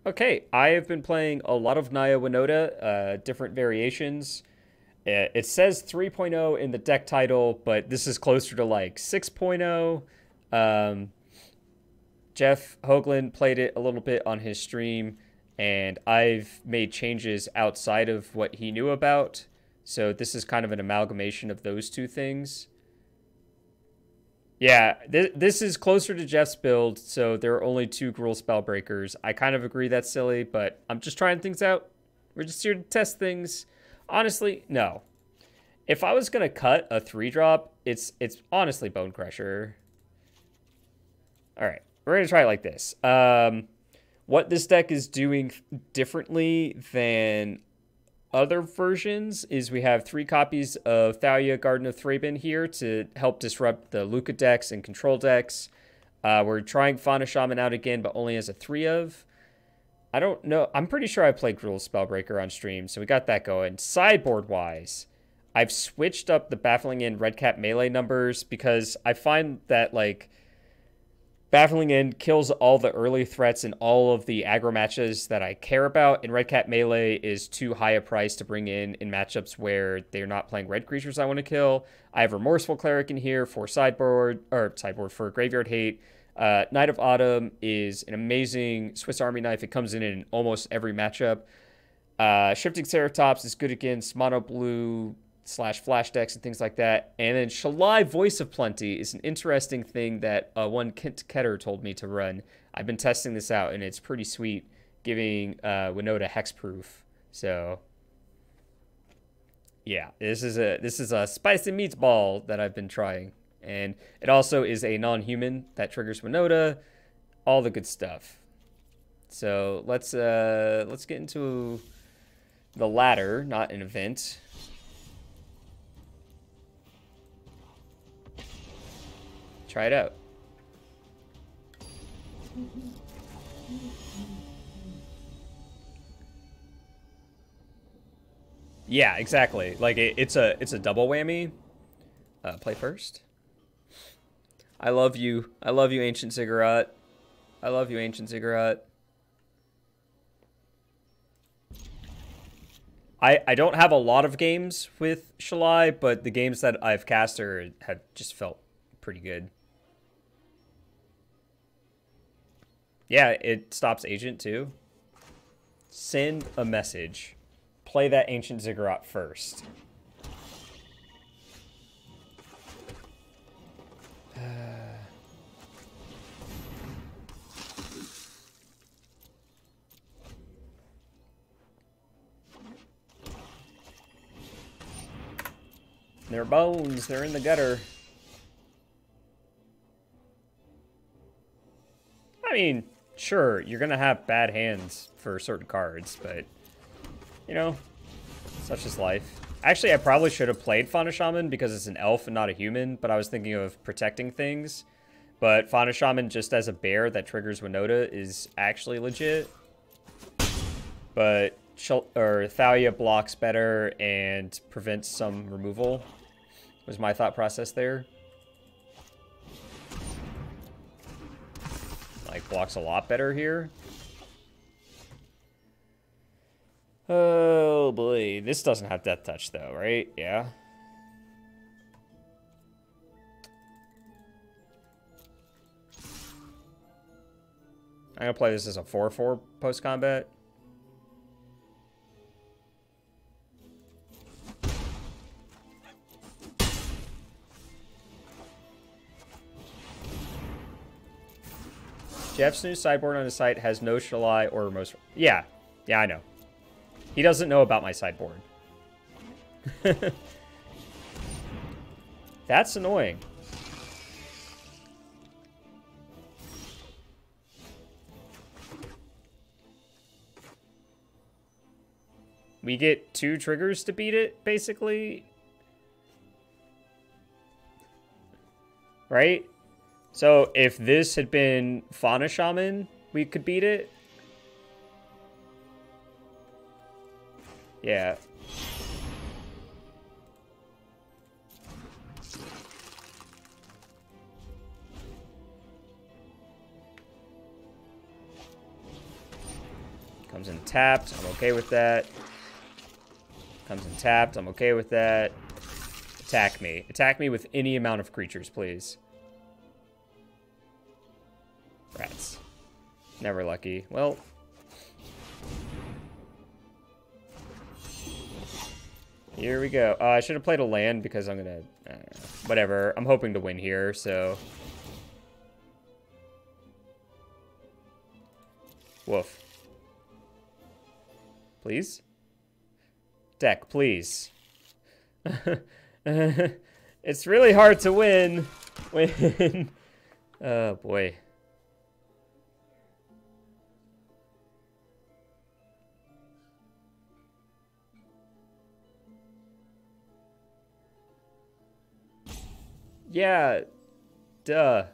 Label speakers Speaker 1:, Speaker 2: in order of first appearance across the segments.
Speaker 1: Okay, I have been playing a lot of Naya Winota, different variations. It says 3.0 in the deck title, but this is closer to like 6.0. Um, Jeff Hoagland played it a little bit on his stream, and I've made changes outside of what he knew about. So this is kind of an amalgamation of those two things. Yeah, this is closer to Jeff's build, so there are only two Gruul Spellbreakers. I kind of agree that's silly, but I'm just trying things out. We're just here to test things. Honestly, no. If I was gonna cut a 3-drop, it's honestly Bone Crusher. All right, we're gonna try it like this. What this deck is doing differently than other versions is we have 3 copies of Thalia, Garden of Thraben here to help disrupt the Luca decks and control decks. We're trying Fauna Shaman out again, but only as a 3 of. I don't know. I'm pretty sure I played Gruul Spellbreaker on stream, so we got that going. Sideboard-wise, I've switched up the Baffling in Redcap melee numbers because I find that, like, Baffling End kills all the early threats in all of the aggro matches that I care about, and Red Cat Melee is too high a price to bring in matchups where they're not playing red creatures I want to kill. I have Remorseful Cleric in here for sideboard for Graveyard Hate. Knight of Autumn is an amazing Swiss Army knife. It comes in almost every matchup. Shifting Ceratops is good against mono blue / flash decks and things like that. And then Shalai Voice of Plenty is an interesting thing that one Kent Ketter told me to run. I've been testing this out, and it's pretty sweet, giving Winota hexproof. So yeah, this is a spicy meatball that I've been trying, and it also is a non-human that triggers Winota, all the good stuff. So let's get into the ladder, not an event. Try it out. Yeah, exactly. Like it's a double whammy. Play first. I love you. I love you, Ancient Ziggurat. I love you, Ancient Ziggurat. I don't have a lot of games with Shalai, but the games that I've cast her have just felt pretty good. Yeah, it stops agent too. Send a message. Play that Ancient Ziggurat first. They're bones. They're in the gutter. I mean, sure, you're going to have bad hands for certain cards, but, you know, such is life. Actually, I probably should have played Fauna Shaman because it's an elf and not a human, but I was thinking of protecting things. But Fauna Shaman just as a bear that triggers Winota is actually legit. But Thalia blocks better and prevents some removal, was my thought process there. Like, blocks a lot better here. Oh boy, this doesn't have Death Touch though, right? Yeah. I'm gonna play this as a 4/4 post-combat. Jeff's new sideboard on his site has no Shalai or most. Yeah, I know. He doesn't know about my sideboard. That's annoying. We get 2 triggers to beat it, basically. Right? So if this had been Fauna Shaman, we could beat it. Yeah. Comes in tapped. I'm okay with that. Comes in tapped. I'm okay with that. Attack me. Attack me with any amount of creatures, please. Rats. Never lucky. Well. Here we go. I should have played a land because I'm going to... whatever. I'm hoping to win here, so... Woof. Please? Deck, please. It's really hard to win. Oh, boy. Yeah. Duh.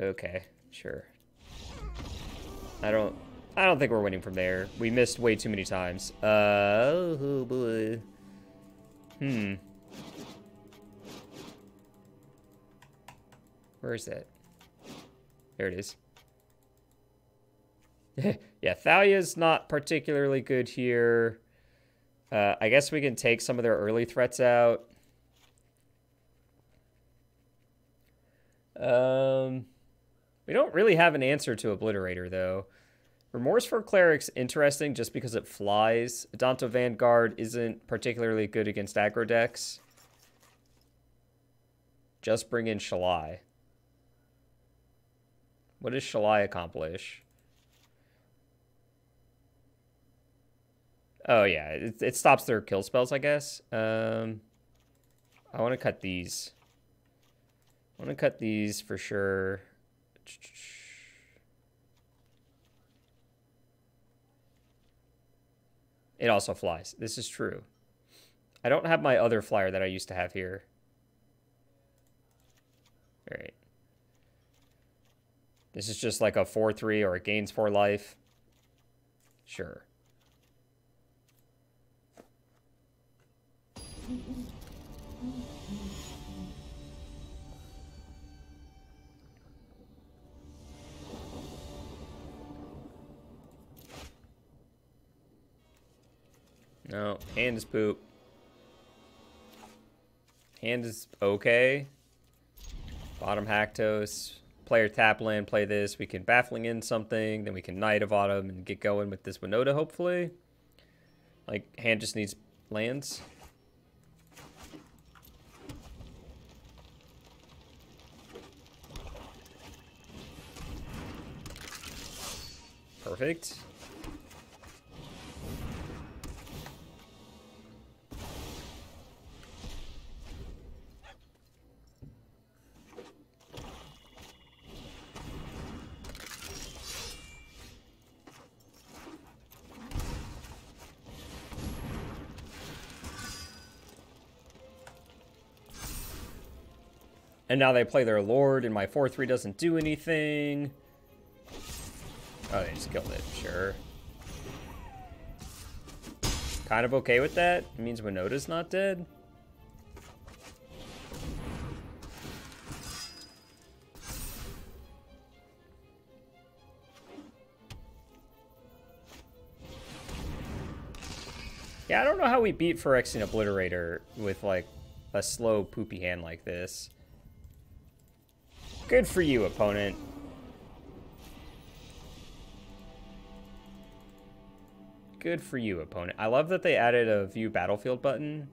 Speaker 1: Okay, sure. I don't think we're winning from there. We missed way too many times. Oh boy. Where is that? There it is. Yeah, Thalia's not particularly good here. I guess we can take some of their early threats out. We don't really have an answer to Obliterator, though. Remorseful Cleric's interesting just because it flies. Adanto Vanguard isn't particularly good against aggro decks. Just bring in Shalai. What does Shalai accomplish? Oh, yeah. It stops their kill spells, I guess. I want to cut these. I want to cut these for sure. It also flies. This is true. I don't have my other flyer that I used to have here. All right. This is just like a 4/3 or it gains 4 life. Sure. No, hand is poop. Hand is okay. Bottom Haktos. Player tap land, play this. We can Baffling in something. Then we can Knight of Autumn and get going with this Winota, hopefully. Like, hand just needs lands. Perfect. And now they play their Lord, and my 4/3 doesn't do anything. Oh, they just killed it. Sure. Kind of okay with that. It means Winota's not dead. Yeah, I don't know how we beat Phyrexian Obliterator with, like, a slow, poopy hand like this. Good for you, opponent. Good for you, opponent. I love that they added a view battlefield button.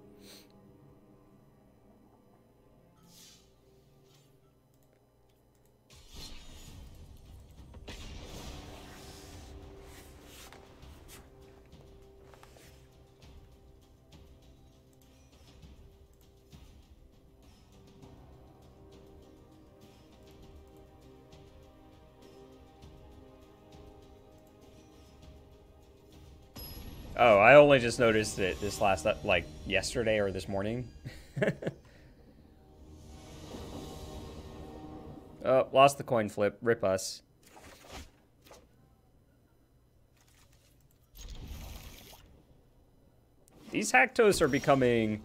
Speaker 1: Oh, I only just noticed it this last, like, yesterday or this morning. Oh, lost the coin flip. Rip us. These Haktos are becoming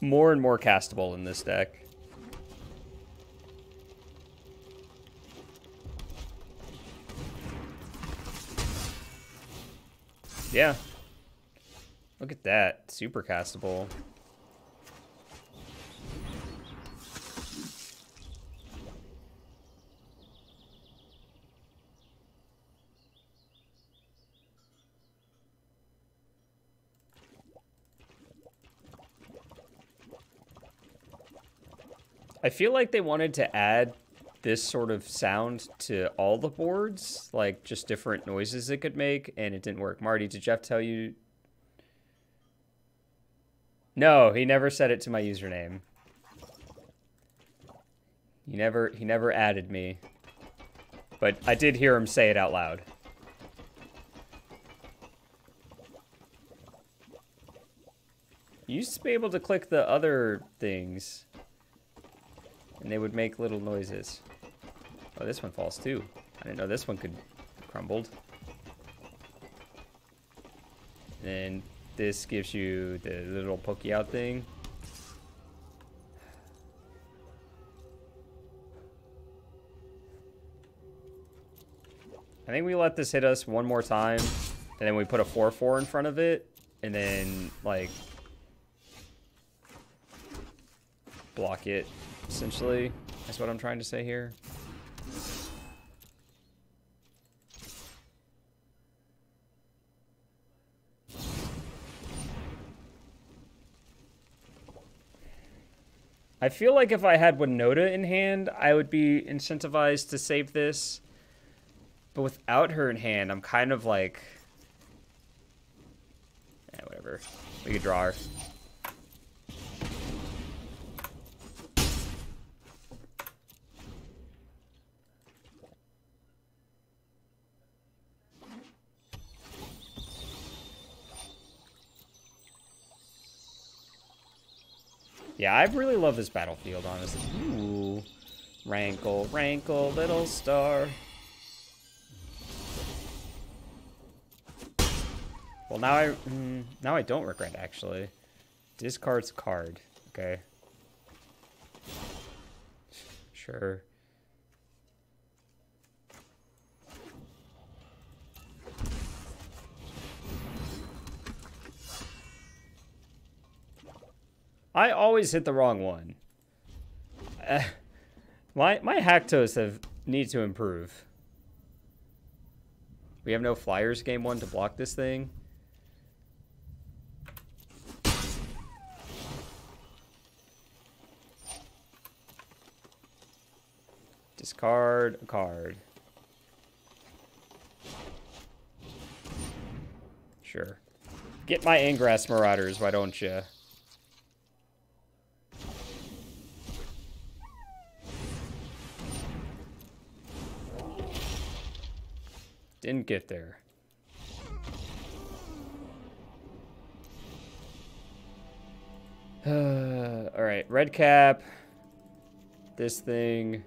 Speaker 1: more and more castable in this deck. Yeah. Look at that. Super castable. I feel like they wanted to add this sort of sound to all the boards, like just different noises it could make, and it didn't work. Marty, did Jeff tell you? No, he never said it to my username. He never added me. But I did hear him say it out loud. You used to be able to click the other things, and they would make little noises. Oh, this one falls too. I didn't know this one could crumbled. And this gives you the little pokey out thing. I think we let this hit us one more time, and then we put a 4/4 in front of it, and then, like, block it, essentially. That's what I'm trying to say here. I feel like if I had Winota in hand, I would be incentivized to save this. But without her in hand, I'm kind of like... Yeah, whatever. We could draw her. Yeah, I really love this battlefield, honestly. Ooh. Rankle, rankle, little star. Well, now I don't regret, actually. Discards card. Okay. Sure. I always hit the wrong one. My Haktos need to improve. We have no Flyers game 1 to block this thing. Discard a card. Sure. Get my Ingress Marauders, why don't you? Didn't get there. All right, red cap. This thing.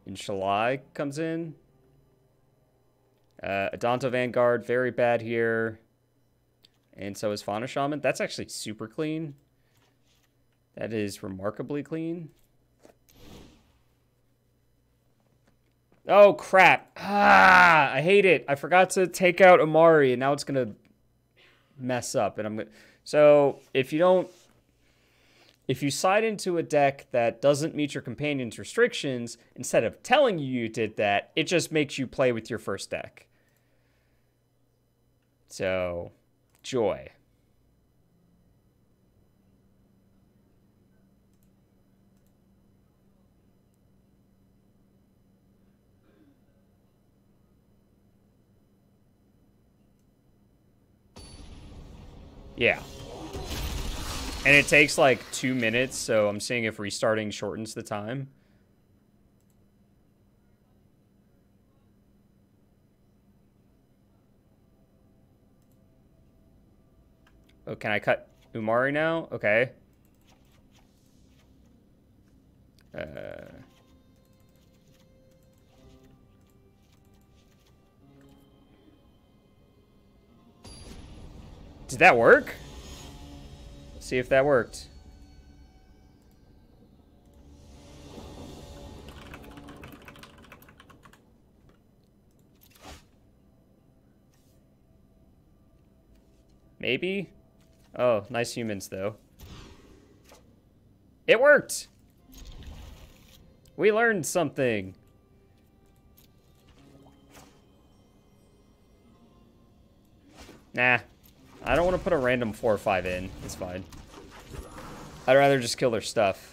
Speaker 1: Inshallah comes in. Adonto Vanguard, very bad here. And so is Fauna Shaman. That's actually super clean. That is remarkably clean. Oh, crap. Ah, I hate it. I forgot to take out Umori, and now it's going to mess up. And I'm gonna... So, if you side into a deck that doesn't meet your companion's restrictions, instead of telling you did that, it just makes you play with your first deck. So, joy. Yeah. And it takes like 2 minutes, so I'm seeing if restarting shortens the time. Oh, can I cut Umari now? Okay. Did that work? Let's see if that worked. Maybe? Oh, nice humans, though. It worked! We learned something. Nah. I don't want to put a random 4 or 5 in. It's fine. I'd rather just kill their stuff.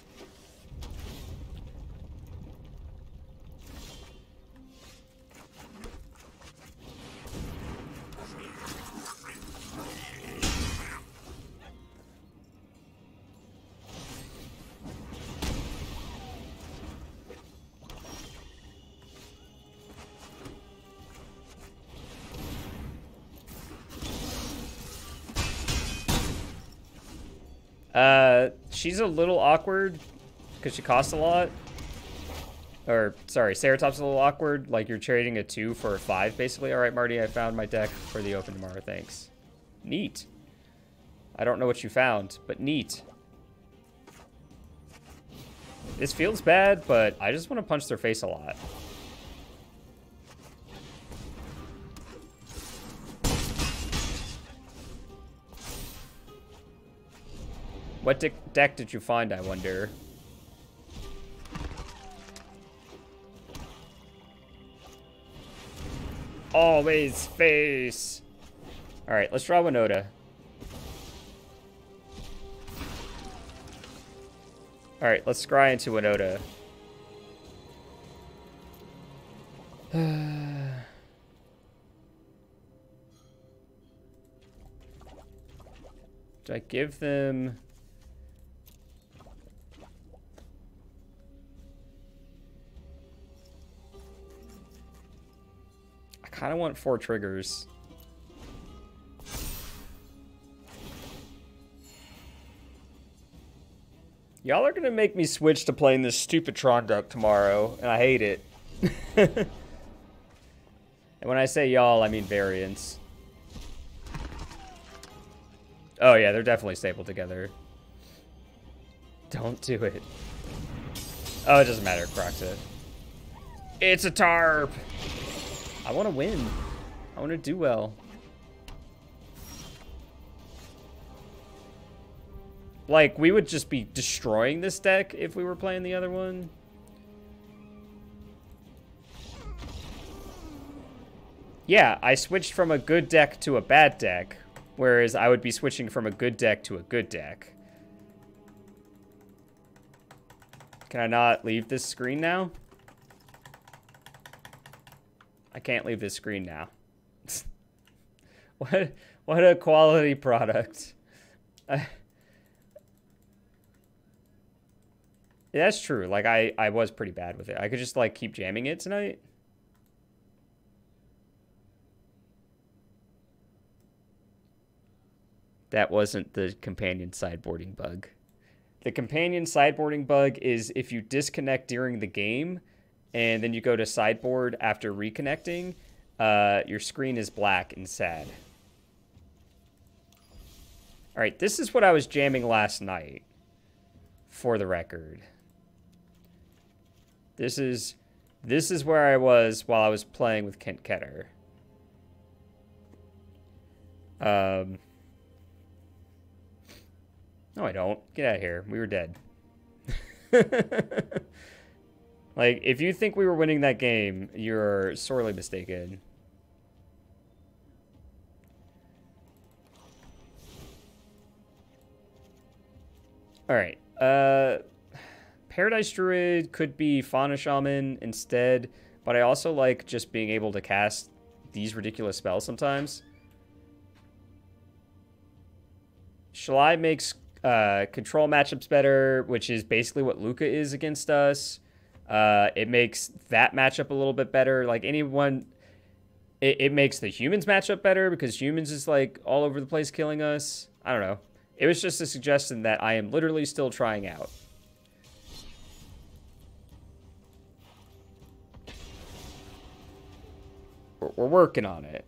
Speaker 1: She's a little awkward because she costs a lot. Or, sorry, Ceratop's a little awkward. Like, you're trading a 2 for a 5, basically. All right, Marty, I found my deck for the open tomorrow. Thanks. Neat. I don't know what you found, but neat. This feels bad, but I just want to punch their face a lot. What deck did you find, I wonder? Always face. All right, let's draw Winota. All right, let's scry into Winota. Do I give them... I kind of want 4 triggers. Y'all are gonna make me switch to playing this stupid Tron deck tomorrow, and I hate it. And when I say y'all, I mean variants. Oh yeah, they're definitely stapled together. Don't do it. Oh, it doesn't matter, Crocs it. It's a tarp! I want to win. I want to do well. Like, we would just be destroying this deck if we were playing the other one. Yeah, I switched from a good deck to a bad deck, whereas I would be switching from a good deck to a good deck. Can I not leave this screen now? I can't leave this screen now. What a quality product. Yeah, that's true. Like, I was pretty bad with it. I could just, like, keep jamming it tonight. That wasn't the companion sideboarding bug. The companion sideboarding bug is if you disconnect during the game and then you go to sideboard after reconnecting, your screen is black and sad. All right, this is what I was jamming last night, for the record. This is where I was while I was playing with Kent Ketter. No, I don't. Get out of here. We were dead. Like, if you think we were winning that game, you're sorely mistaken. All right. Paradise Druid could be Fauna Shaman instead, but I also like just being able to cast these ridiculous spells sometimes. Shalai makes control matchups better, which is basically what Luca is against us. It makes that matchup a little bit better. Like, anyone... It makes the humans matchup better because humans is, like, all over the place killing us. I don't know. It was just a suggestion that I am literally still trying out. We're working on it.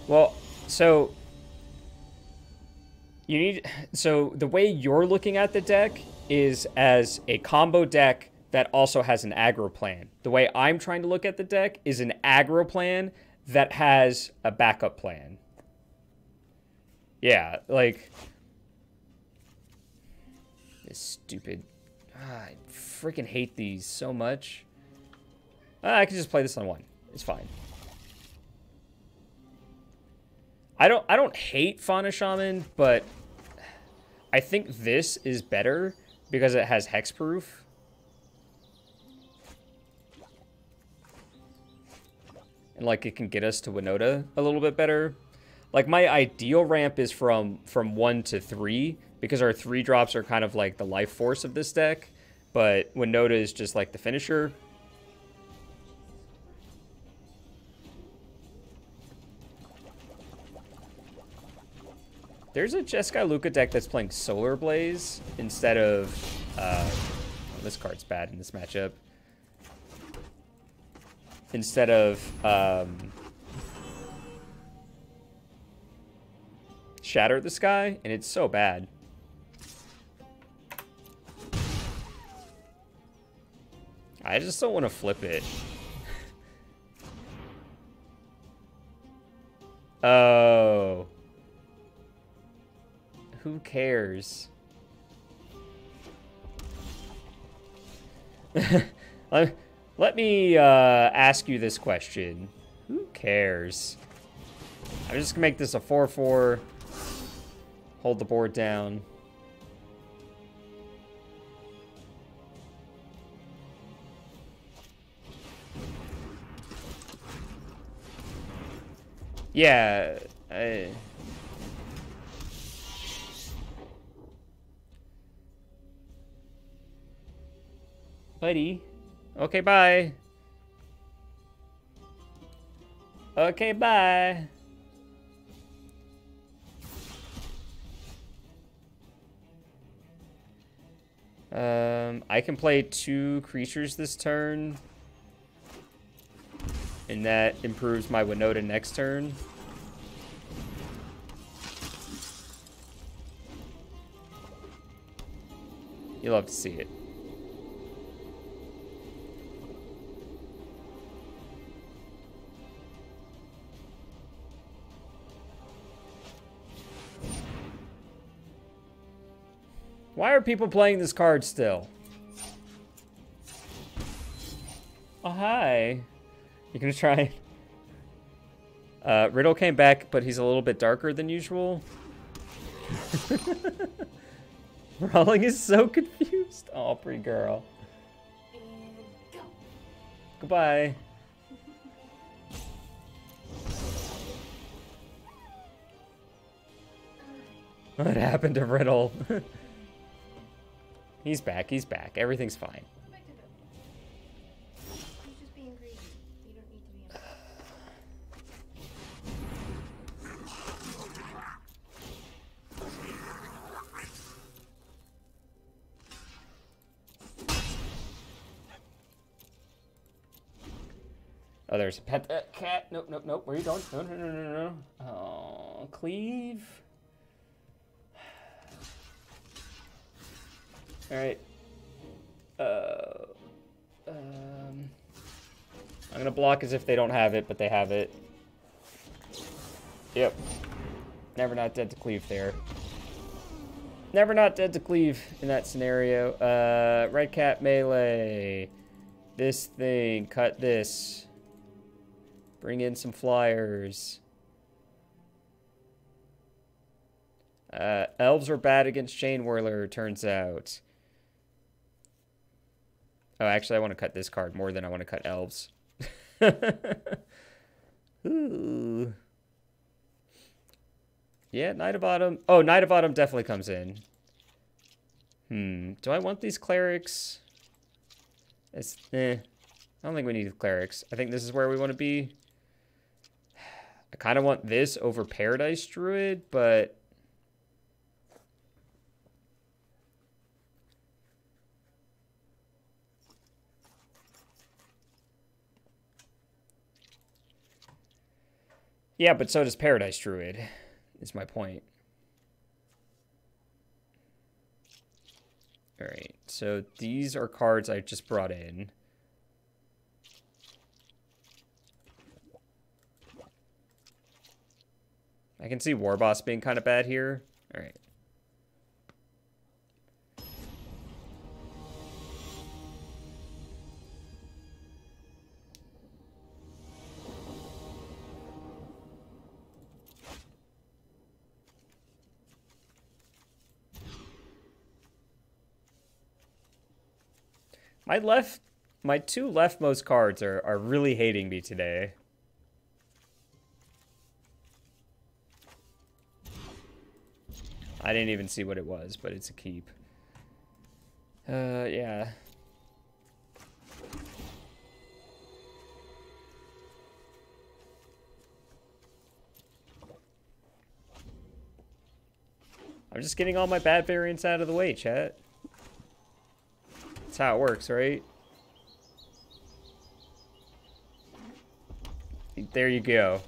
Speaker 1: Well, so you need, so the way you're looking at the deck is as a combo deck that also has an aggro plan. The way I'm trying to look at the deck is an aggro plan that has a backup plan. Yeah, like this stupid. I freaking hate these so much. I can just play this on one. It's fine. I don't hate Fauna Shaman, but I think this is better because it has hexproof. And like it can get us to Winota a little bit better. Like my ideal ramp is from 1 to 3 because our 3 drops are kind of like the life force of this deck, but Winota is just like the finisher. There's a Jeskai Luka deck that's playing Solar Blaze instead of... oh, this card's bad in this matchup. Instead of Shatter the Sky, and it's so bad. I just don't want to flip it. Oh... Who cares? Let me ask you this question. Who cares? I'm just gonna make this a 4/4. Hold the board down. Yeah. Buddy. Okay, bye. Okay, bye. I can play 2 creatures this turn. And that improves my Winota next turn. You love to see it. Why are people playing this card still? Oh, hi. You gonna try? Riddle came back, but he's a little bit darker than usual. Rolling is so confused. Oh, pretty girl.
Speaker 2: And go.
Speaker 1: Goodbye. What happened to Riddle? He's back, he's back. Everything's fine.
Speaker 2: He's just being greedy. You don't need to be
Speaker 1: Oh, there's a pet cat. Nope, nope, nope. Where are you going? No, no, no, no, no. Oh, cleave. All right. I'm gonna block as if they don't have it, but they have it. Yep. Never not dead to cleave there. Never not dead to cleave in that scenario. Red cat melee. This thing. Cut this. Bring in some flyers. Elves are bad against Chain Whirler, turns out. Oh, actually, I want to cut this card more than I want to cut elves. Ooh. Yeah, Knight of Autumn. Oh, Knight of Autumn definitely comes in. Do I want these clerics? I don't think we need clerics. I think this is where we want to be. I kind of want this over Paradise Druid, but... Yeah, but so does Paradise Druid, is my point. Alright, so these are cards I just brought in. I can see Warboss being kind of bad here. Alright. My two leftmost cards are really hating me today. I didn't even see what it was, but it's a keep. Yeah. I'm just getting all my bad variants out of the way, chat. That's how it works, right? There you go.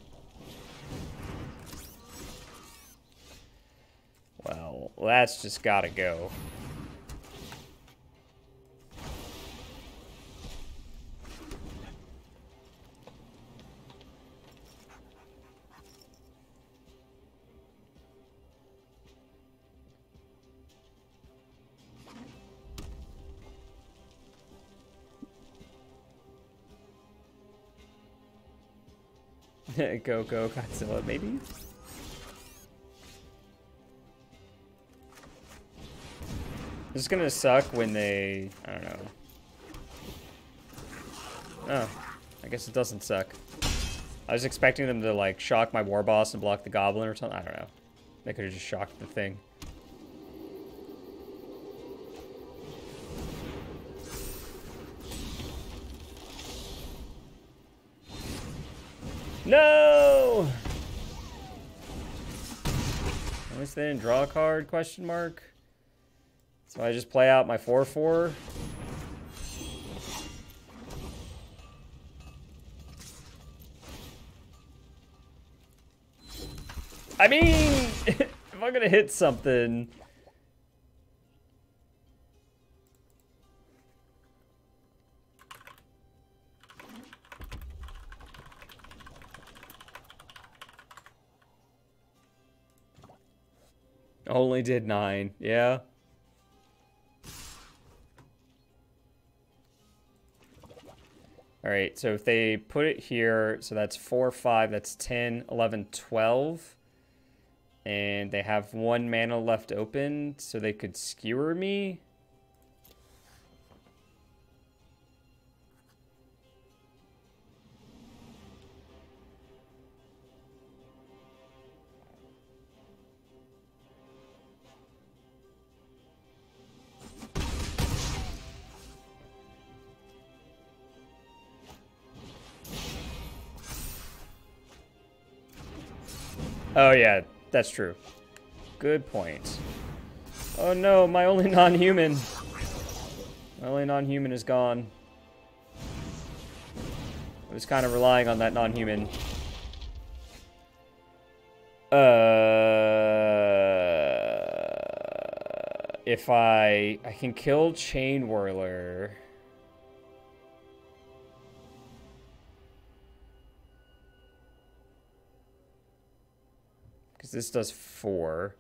Speaker 1: Well, that's just gotta go. Go, go, Godzilla, maybe? This is gonna suck when they... I don't know. Oh, I guess it doesn't suck. I was expecting them to, like, shock my Warboss and block the Goblin or something. I don't know. They could have just shocked the thing. No! At least they didn't draw a card, question mark. So I just play out my 4/4. I mean, if I'm gonna hit something... Only did 9, yeah. Alright, so if they put it here, so that's 4, 5, that's 10, 11, 12. And they have 1 mana left open, so they could skewer me. Oh yeah, that's true. Good point. Oh no, my only non-human. My only non-human is gone. I was kind of relying on that non-human. If I can kill Chain Whirler. Because this does 4.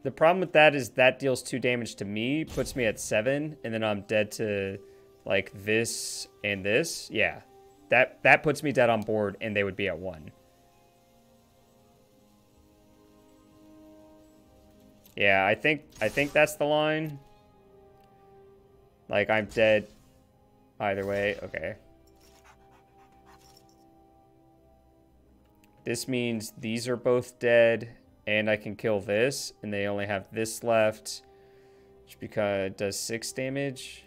Speaker 1: The problem with that is that deals 2 damage to me, puts me at 7, and then I'm dead to, like, this and this. Yeah. That puts me dead on board, and they would be at 1. Yeah, I think that's the line. Like, I'm dead either way. Okay. This means these are both dead, and I can kill this, and they only have this left, which because it does 6 damage.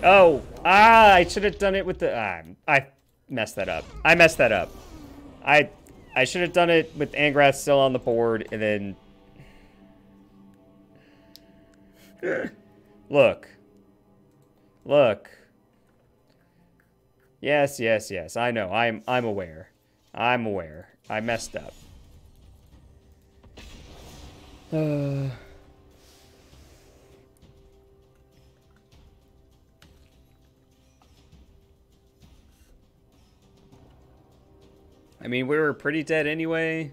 Speaker 1: Oh, I should have done it with the... I messed that up. I messed that up. I should have done it with Angrath still on the board, and then... Look. Look. Yes, yes, yes. I know. I'm aware. I'm aware. I messed up. I mean, we were pretty dead anyway.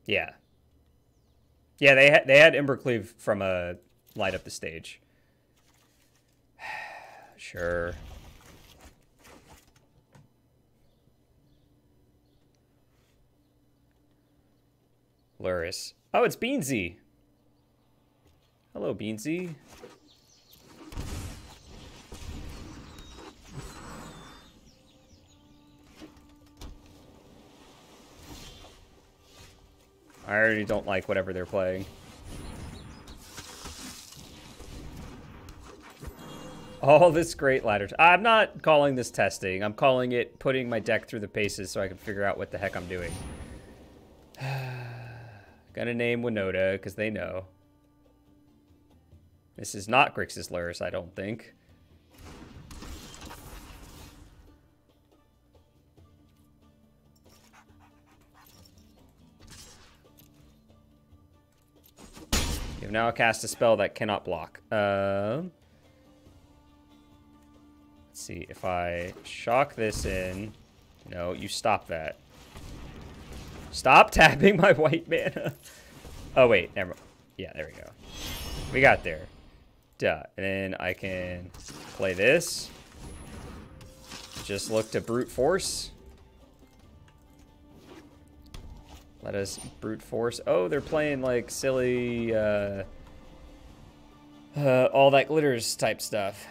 Speaker 1: Yeah. Yeah, they had Embercleave from light up the stage. Sure. Luris. Oh, it's Beansy. Hello, Beansy. I already don't like whatever they're playing. All this great ladder. I'm not calling this testing. I'm calling it putting my deck through the paces so I can figure out what the heck I'm doing. Gonna name Winota because they know. This is not Grixis Luris, I don't think. You've now cast a spell that cannot block. Let's see, if I shock this in... No, you stop that. Stop tapping my white mana. Oh, wait, never mind. Yeah, there we go. We got there. Duh. And then I can play this. Just look to brute force. Let us brute force. Oh, they're playing like silly, all that glitters type stuff.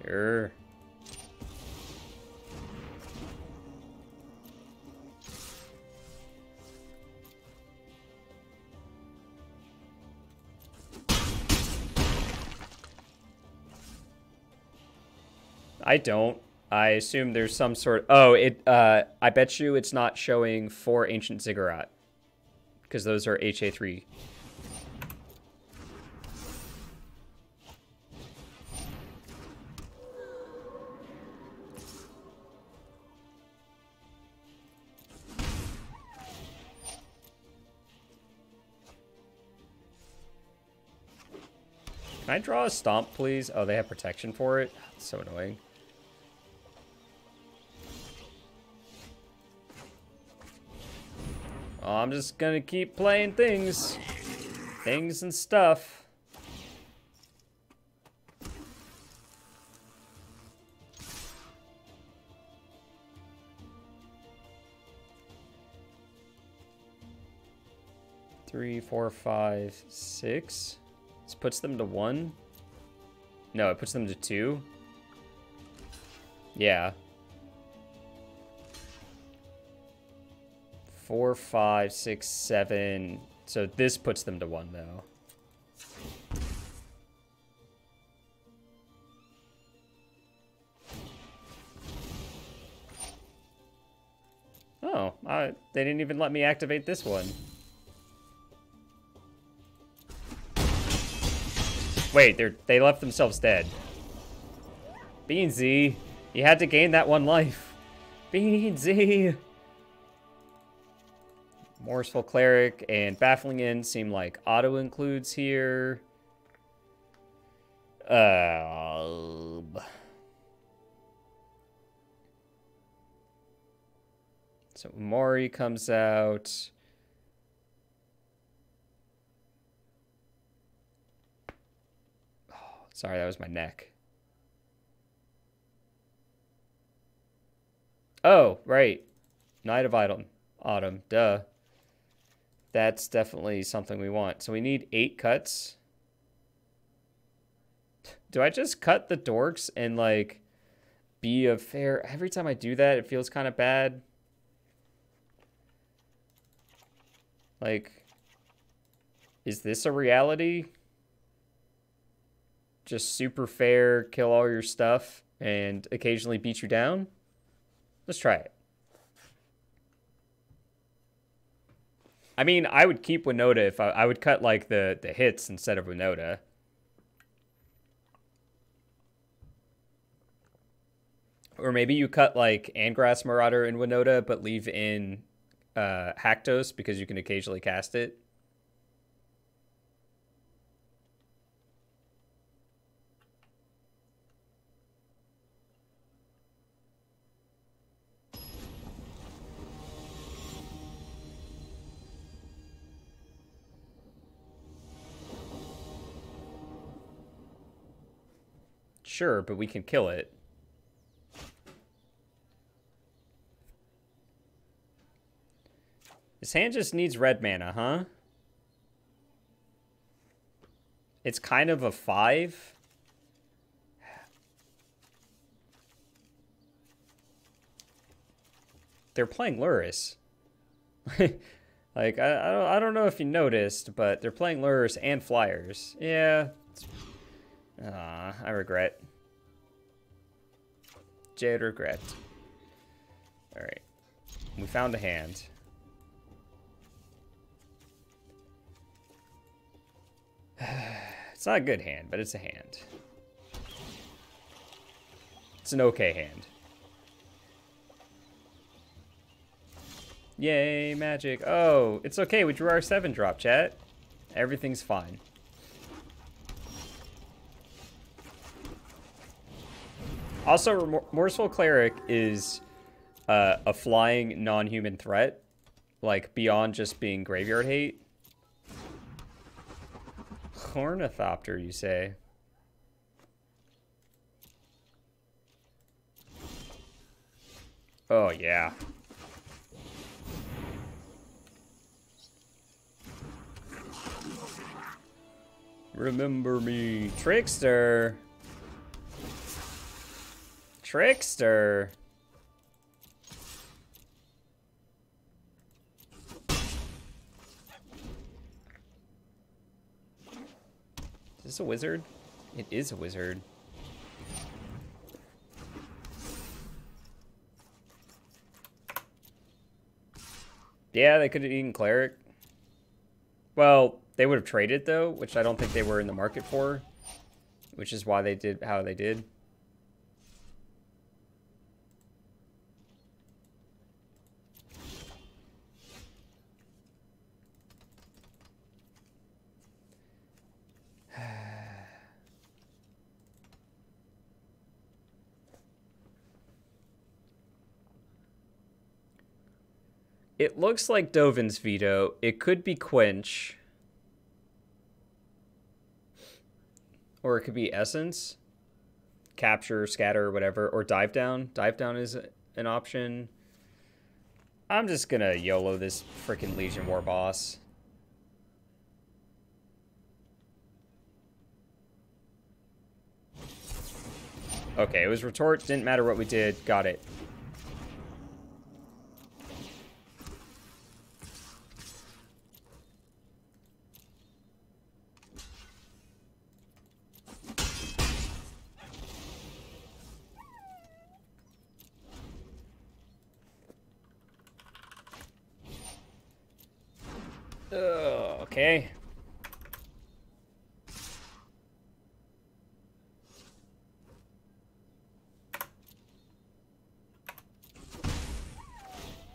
Speaker 1: Sure. I don't. I assume there's some sort... Oh, I bet you it's not showing 4 Ancient Ziggurat. Because those are HA3. Can I draw a Stomp, please? Oh, they have protection for it? That's so annoying. Oh, I'm just gonna keep playing things. Things and stuff. Three, 4, 5, 6. This puts them to 1. No, it puts them to 2. Yeah. 4, 5, 6, 7. So this puts them to 1, though. Oh, they didn't even let me activate this one. Wait, they left themselves dead. Beansy, you had to gain that 1 life. Beansy. Morseful Cleric and Baffling End seem like auto-includes here. So Umori comes out. Oh, Sorry, that was my neck. Oh, right. Night of Autumn. Duh. That's definitely something we want. So we need 8 cuts. Do I just cut the dorks and, like, be a fair... Every time I do that, it feels kind of bad. Like, is this a reality? Just super fair, kill all your stuff, and occasionally beat you down? Let's try it. I mean, I would keep Winota if I would cut, like, the hits instead of Winota. Or maybe you cut, like, Angrass Marauder and Winota, but leave in Haktos because you can occasionally cast it. Sure, but we can kill it. This hand just needs red mana, huh? It's kind of a 5. They're playing Lurrus. Like, I don't know if you noticed, but they're playing Lurrus and Flyers. Yeah. I regret. Jade regret. Alright. We found a hand. It's not a good hand, but it's a hand. It's an okay hand. Yay, magic. Oh, it's okay. We drew our 7-drop, chat. Everything's fine. Also, Remorseful Cleric is a flying non-human threat. Like, beyond just being graveyard hate. Ornithopter, you say? Oh, yeah. Remember me. Trickster. Trickster. Is this a wizard? It is a wizard. Yeah, they could have eaten cleric. Well, they would have traded, though, which I don't think they were in the market for. Which is why they did how they did. It looks like Dovin's Veto. It could be Quench. Or it could be Essence. Capture, Scatter, whatever. Or Dive Down. Dive Down is an option. I'm just gonna YOLO this freaking Legion War boss. Okay, it was Retort. Didn't matter what we did. Got it. Okay.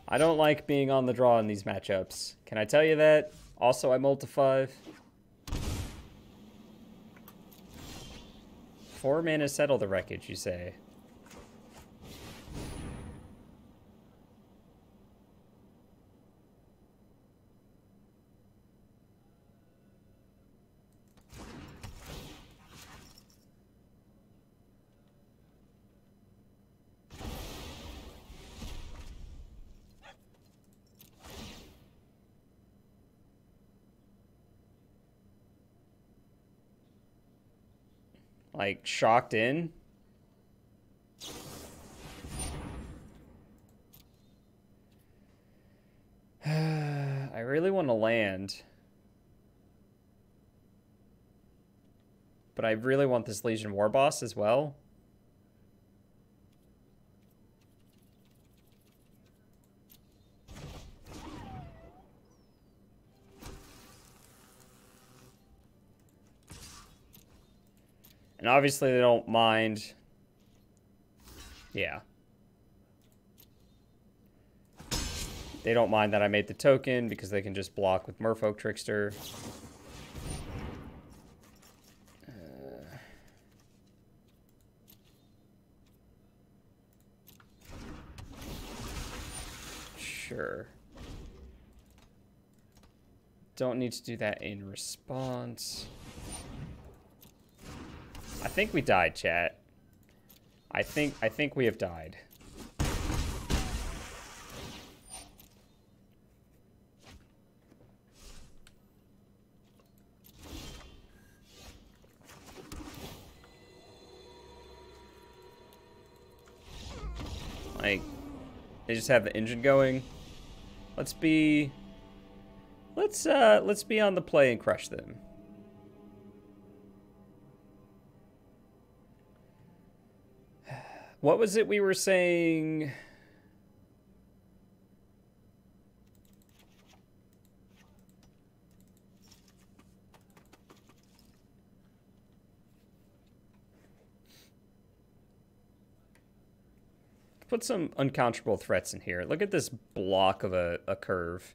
Speaker 1: I don't like being on the draw in these matchups. Can I tell you that? Also, I mulled to 5. 4 mana settle the wreckage, you say? Like, shocked in. I really want to land. But I really want this Legion War Boss as well. And obviously they don't mind. Yeah. They don't mind that I made the token because they can just block with Merfolk Trickster. Sure. Don't need to do that in response. I think we died, chat. I think we have died. Like, they just have the engine going. Let's be on the play and crush them. What was it we were saying? Put some uncounterable threats in here. Look at this block of a curve.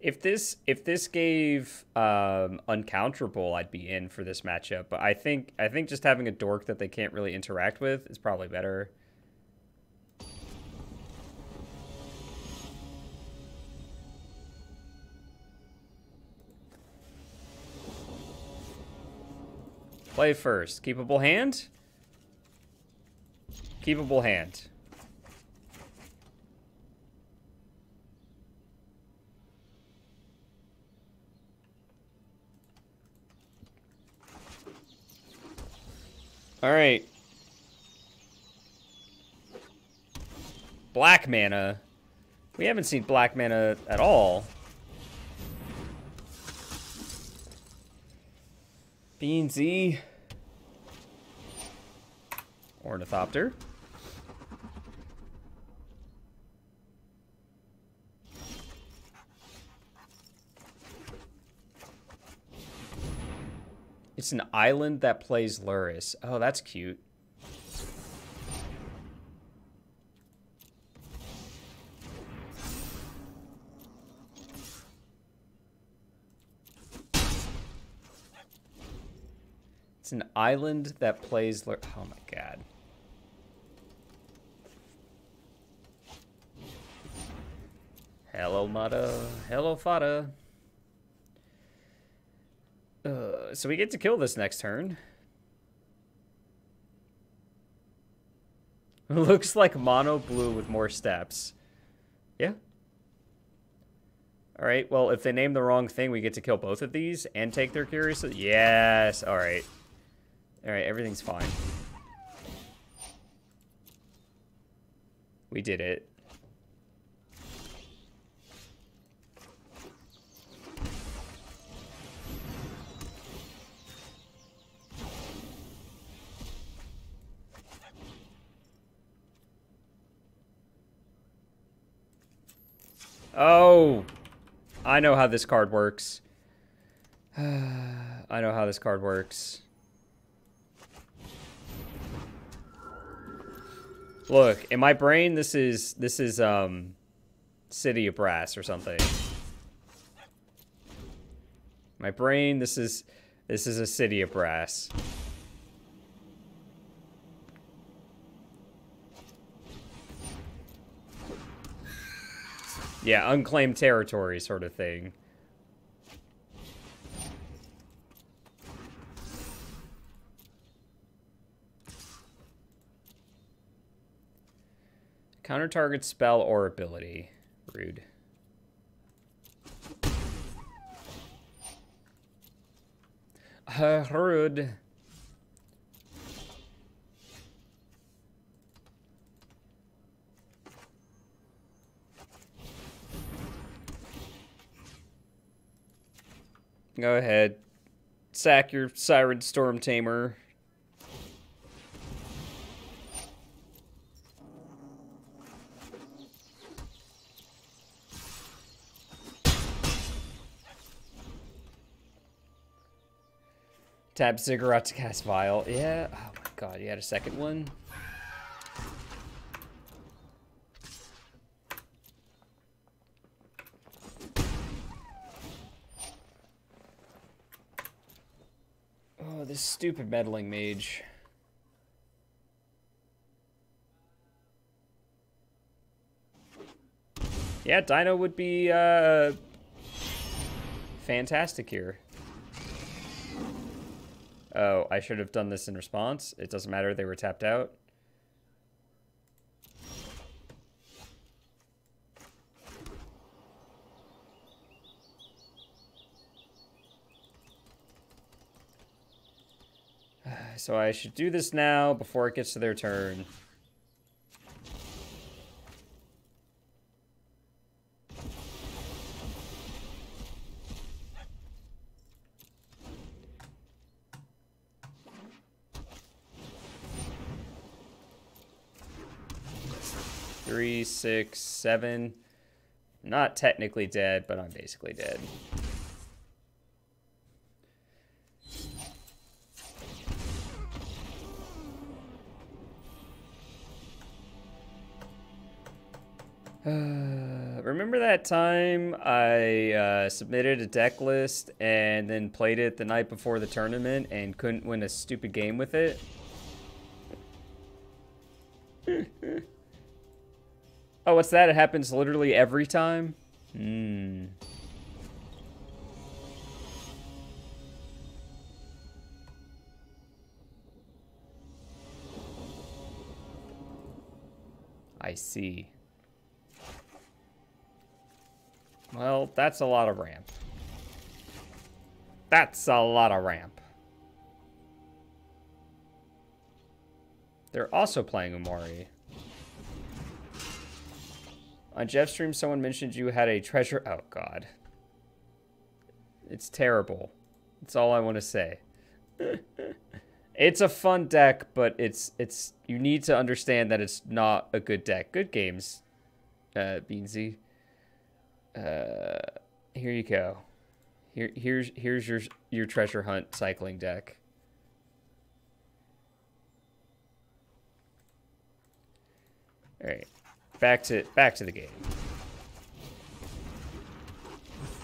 Speaker 1: If this gave uncounterable, I'd be in for this matchup. But I think just having a dork that they can't really interact with is probably better. Play first. Keepable hand? Keepable hand. All right. Black mana. We haven't seen black mana at all. Beansy. Ornithopter. It's an island that plays Luris. Oh, that's cute. It's an island that plays Luris. Oh my god. Hello, Mata. Hello, Fada. So we get to kill this next turn. Looks like mono blue with more steps. Yeah. Alright, well, if they name the wrong thing, we get to kill both of these and take their Curiosity. Yes, alright. Alright, everything's fine. We did it. Oh, I know how this card works. I know how this card works. Look, in my brain, this is City of Brass or something. My brain, this is a City of Brass. Yeah, unclaimed territory sort of thing. Counter target spell or ability. Rude. Rude. Go ahead. Sack your Siren Storm Tamer. Tap Ziggurat to cast Vial. Yeah. Oh my god, you had a second one? Oh, this stupid meddling mage. Yeah, Dino would be fantastic here. Oh, I should have done this in response. It doesn't matter, they were tapped out. So I should do this now before it gets to their turn. Three, 6, 7. Not technically dead, but I'm basically dead. Remember that time I submitted a deck list and then played it the night before the tournament and couldn't win a stupid game with it? Oh, what's that? It happens literally every time? I see. Well, that's a lot of ramp. That's a lot of ramp. They're also playing Umori. On Jeff's stream, someone mentioned you had a treasure... Oh, God. It's terrible. That's all I want to say. It's a fun deck, but it's you need to understand that it's not a good deck. Good games, Beansy. Here you go. Here's your treasure hunt cycling deck. All right, back to the game.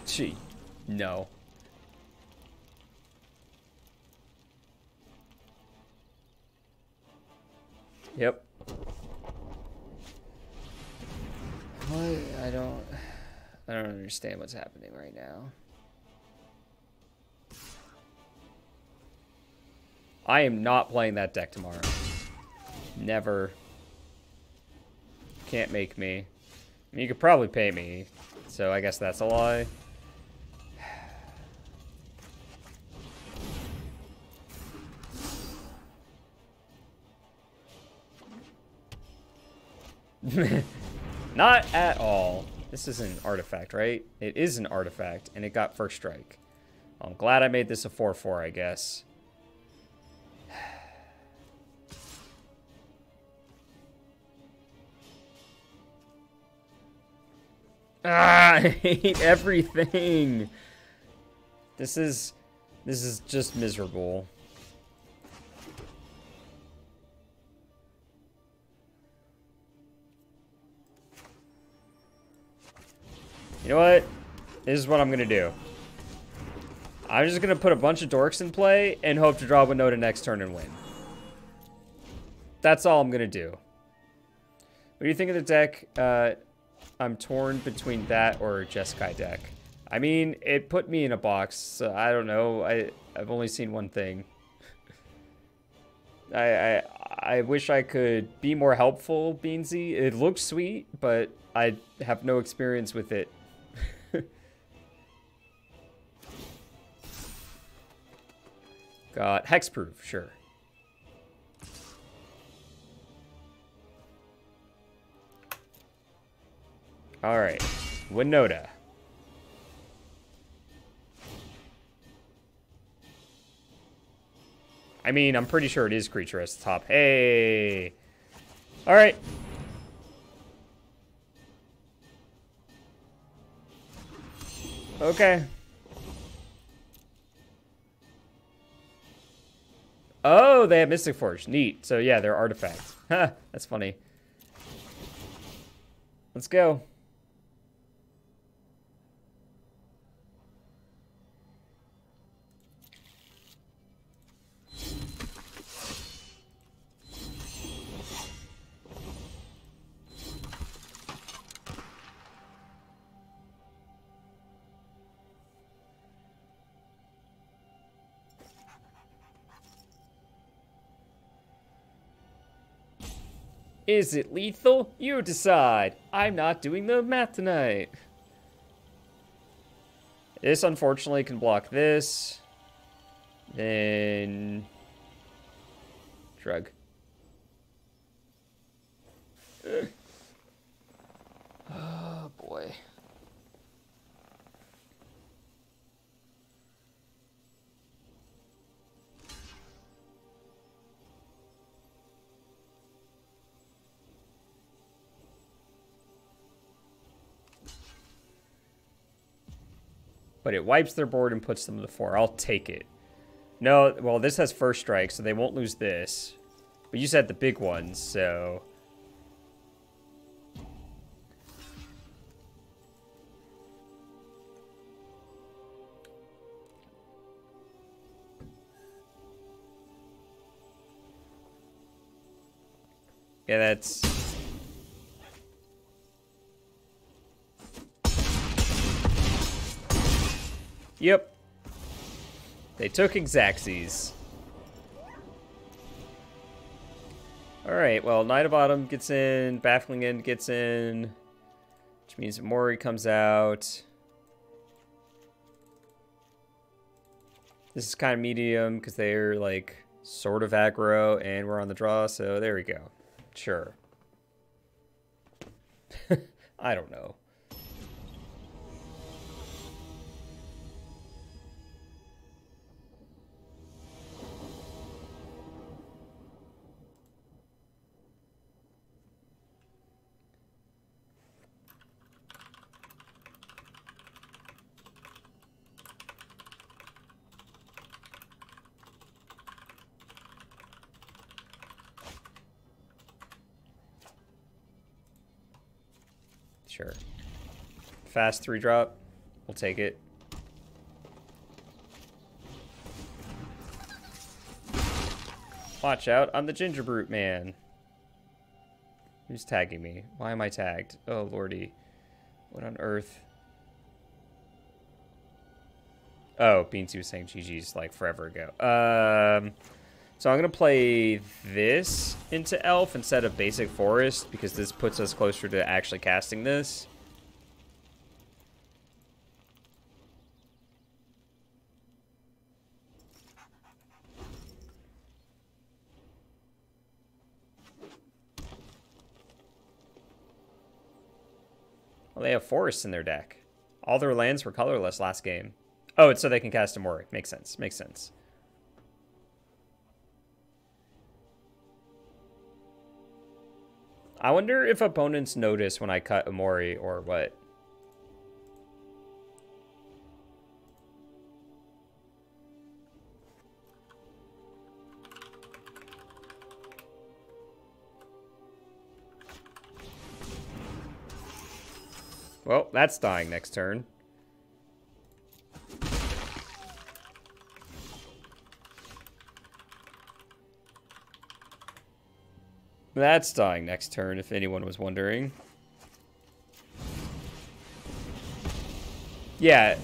Speaker 1: Gee, no. Yep. What? I don't understand what's happening right now. I am not playing that deck tomorrow. Never. Can't make me. I mean, you could probably pay me, so I guess that's a lie. Not at all. This is an artifact, right? It is an artifact, and it got first strike. I'm glad I made this a 4/4, I guess. Ah, I hate everything. This is just miserable. You know what? This is what I'm gonna do. I'm just gonna put a bunch of dorks in play and hope to draw Winota next turn and win. That's all I'm gonna do. What do you think of the deck? I'm torn between that or a Jeskai deck. I mean, it put me in a box, so I don't know. I've only seen one thing. I wish I could be more helpful, Beansy. It looks sweet, but I have no experience with it. Got hexproof, sure. All right, Winota. I mean, I'm pretty sure it is creature at the top. Hey. All right. Okay. Oh, they have Mystic Forge. Neat. So, yeah, they're artifacts. Ha, that's funny. Let's go. Is it lethal? You decide. I'm not doing the math tonight. This, unfortunately, can block this. Then... Shrug. Oh, boy. But it wipes their board and puts them to 4. I'll take it. No, well, this has first strike, so they won't lose this. But you said the big ones, so... Yeah, that's... Yep. They took Xaxes. Alright, well, Knight of Autumn gets in, Baffling End gets in, which means Umori comes out. This is kind of medium, because they're, like, sort of aggro, and we're on the draw, so there we go. Sure. I don't know. Sure. Fast 3-drop. We'll take it. Watch out, I'm the Ginger Brute man. Who's tagging me? Why am I tagged? Oh, lordy. What on earth? Oh, Beansy was saying GG's like forever ago. So I'm going to play this into Elf instead of Basic Forest, because this puts us closer to actually casting this. Well, they have forests in their deck. All their lands were colorless last game. Oh, it's so they can cast Umori. Makes sense. Makes sense. I wonder if opponents notice when I cut Umori or what. Well, that's dying next turn. That's dying next turn, if anyone was wondering. Yeah,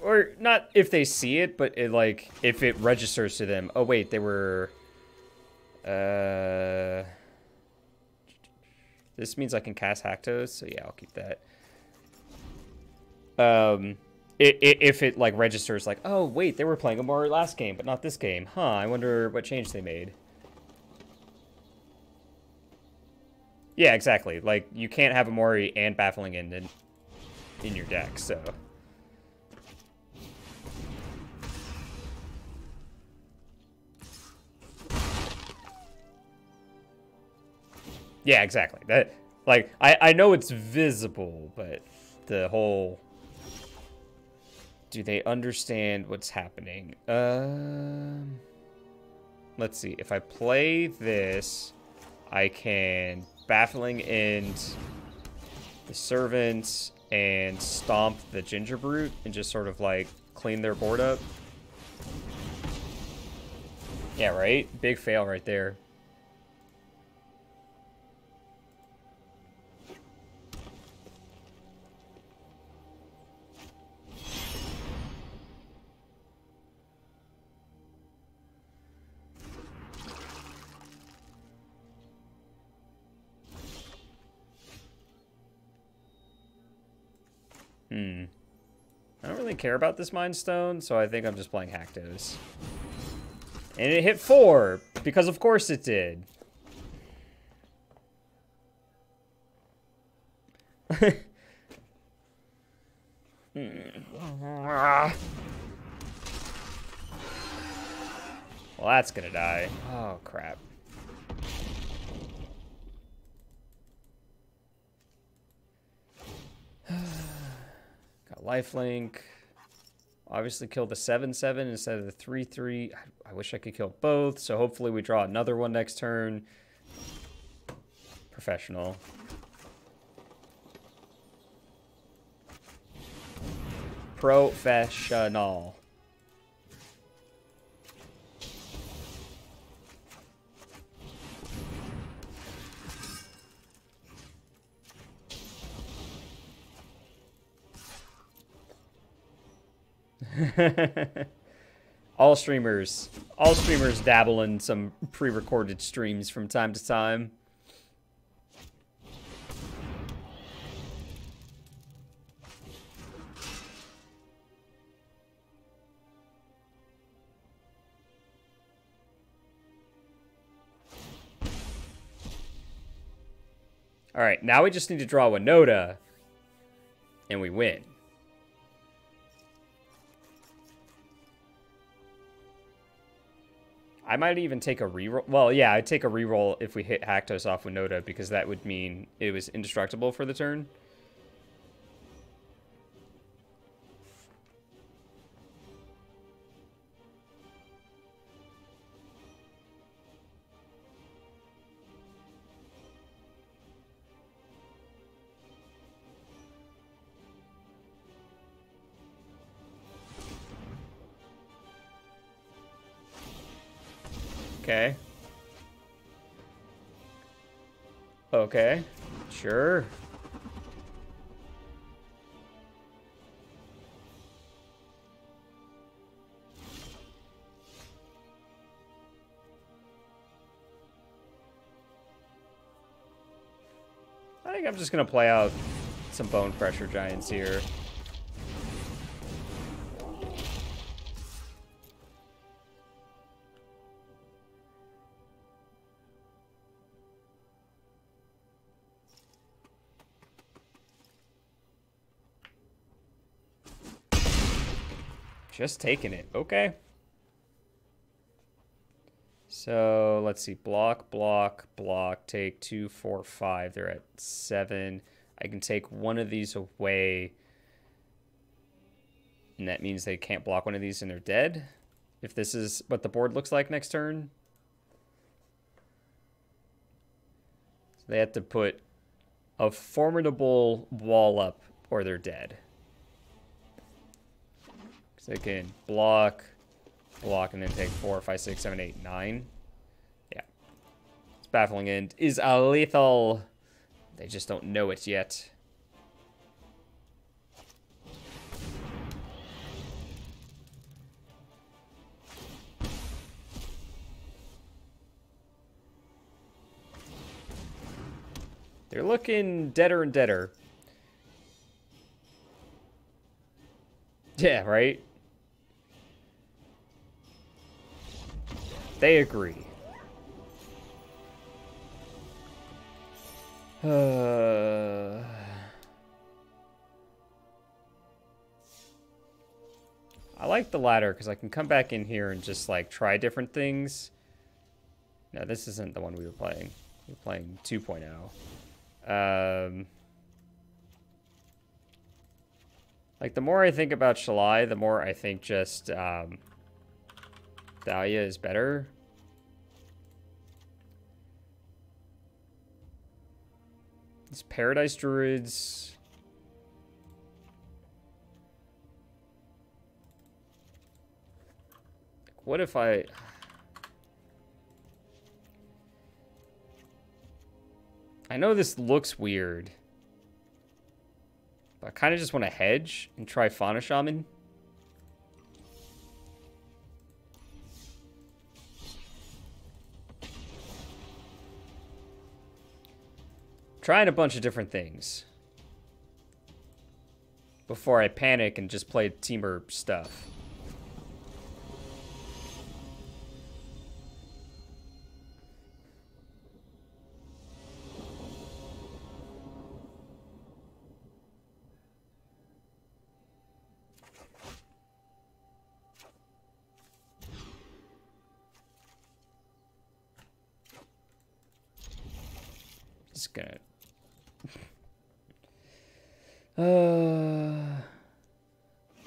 Speaker 1: or not if they see it, but it, like, if it registers to them. Oh, wait, they were... This means I can cast Haktos, so yeah, I'll keep that. if it like registers like, oh wait, they were playing Umori last game, but not this game. Huh, I wonder what change they made. Yeah, exactly. Like, you can't have Umori and Baffling in your deck, so. Yeah, exactly. That, like, I know it's visible, but the whole... Do they understand what's happening? Let's see. If I play this, I can Baffling End the Servants and stomp the Ginger Brute and just sort of, like, clean their board up. Yeah, right? Big fail right there. I don't really care about this Mind Stone, so I think I'm just playing Haktos. And it hit 4, because of course it did. Well, that's gonna die. Oh, crap. Got lifelink. Obviously kill the 7/7 instead of the 3/3. I wish I could kill both, so hopefully we draw another one next turn. Professional. Professional. All streamers dabble in some pre-recorded streams from time to time. All right, now we just need to draw Winota, and we win. I might even take a reroll. Well, yeah, I'd take a reroll if we hit Haktos off Winota, because that would mean it was indestructible for the turn. Okay. Okay. Sure. I think I'm just going to play out some Bone Crusher Giants here. Just taking it. Okay. So let's see. Block, block, block. Take 2, 4, 5. They're at 7. I can take one of these away. And that means they can't block one of these and they're dead. If this is what the board looks like next turn. So they have to put a formidable wall up or they're dead. So they can block, block, and then take 4, 5, 6, 7, 8, 9. Yeah. It's Baffling End is a lethal. They just don't know it yet. They're looking deader and deader. Yeah, right? They agree. I like the ladder because I can come back in here and just like try different things. No, this isn't the one we were playing. We were playing 2.0. Like the more I think about Shalai, the more I think just Thalia is better. These Paradise Druids. What if I... I know this looks weird, but I kind of just want to hedge and try Fauna Shaman. Trying a bunch of different things before I panic and just play Teamer stuff. Just gonna...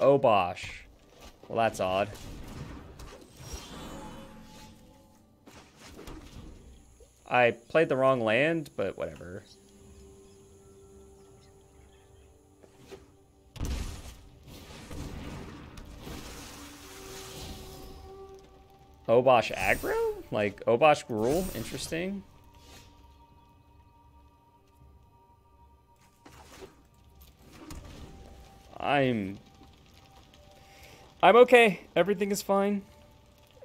Speaker 1: Oh, bosh. Well, that's odd. I played the wrong land, but whatever. Obosh aggro? Like, Obosh Gruul? Interesting. I'm okay. Everything is fine.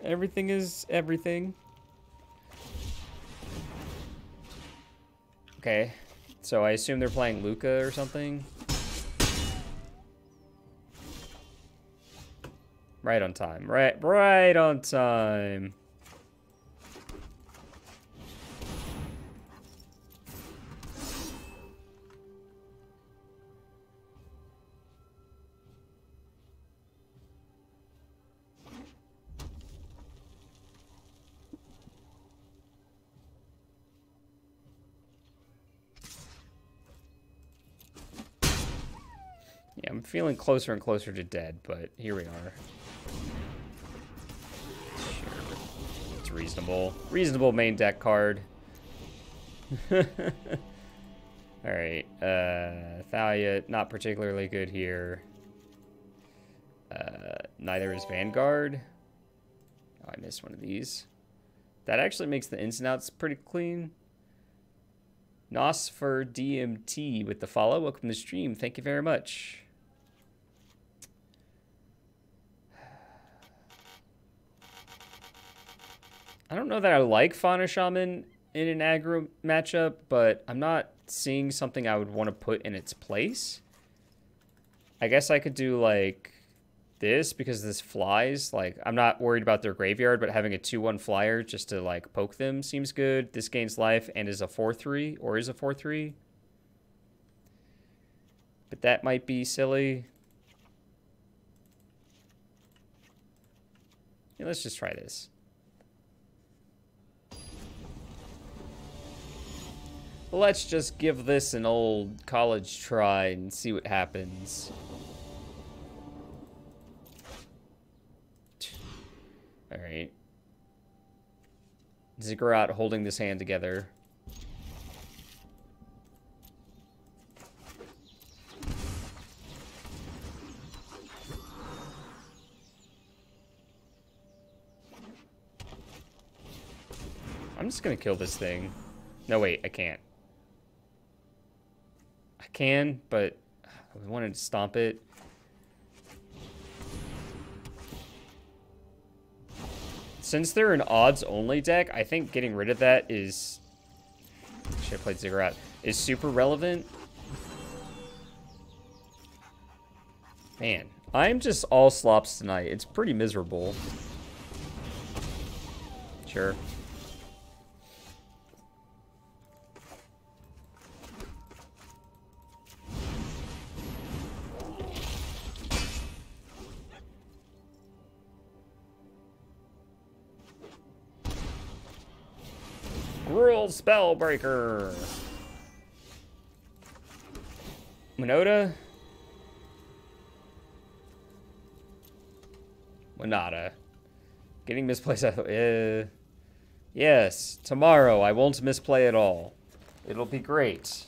Speaker 1: Everything is everything. Okay. So I assume they're playing Luca or something. Right on time. Right on time. Yeah, I'm feeling closer and closer to dead, but here we are. Sure. It's reasonable. Reasonable main deck card. Alright, Thalia, not particularly good here. Neither is Vanguard. Oh, I missed one of these. That actually makes the ins and outs pretty clean. Nos for DMT with the follow. Welcome to the stream. Thank you very much. I don't know that I like Fauna Shaman in an aggro matchup, but I'm not seeing something I would want to put in its place. I guess I could do like this because this flies. Like, I'm not worried about their graveyard, but having a 2/1 flyer just to like poke them seems good. This gains life and is a 4/3 or is a 4/3. But that might be silly. Yeah, let's just try this. Let's just give this an old college try and see what happens. Alright. Ziggurat holding this hand together. I'm just gonna kill this thing. No, wait, I can't. I can, but I wanted to stomp it. Since they're an odds-only deck, I think getting rid of that is... Should have played Ziggurat. Is super relevant. Man, I'm just all slops tonight. It's pretty miserable. Sure. Gruul Spellbreaker. Winota. Winota. Getting misplaced. Yes. Tomorrow I won't misplay at all. It'll be great.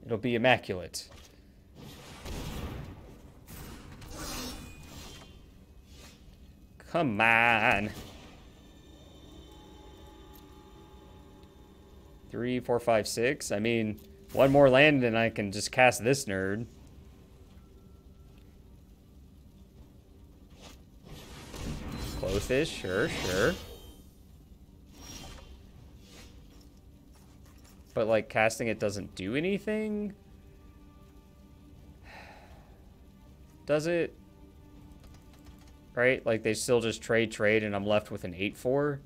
Speaker 1: It'll be immaculate. Come on. 3, 4, 5, 6. I mean, one more land and I can just cast this nerd. Close-ish, sure. But, like, casting it doesn't do anything? Does it? Right? Like, they still just trade, and I'm left with an 8-4?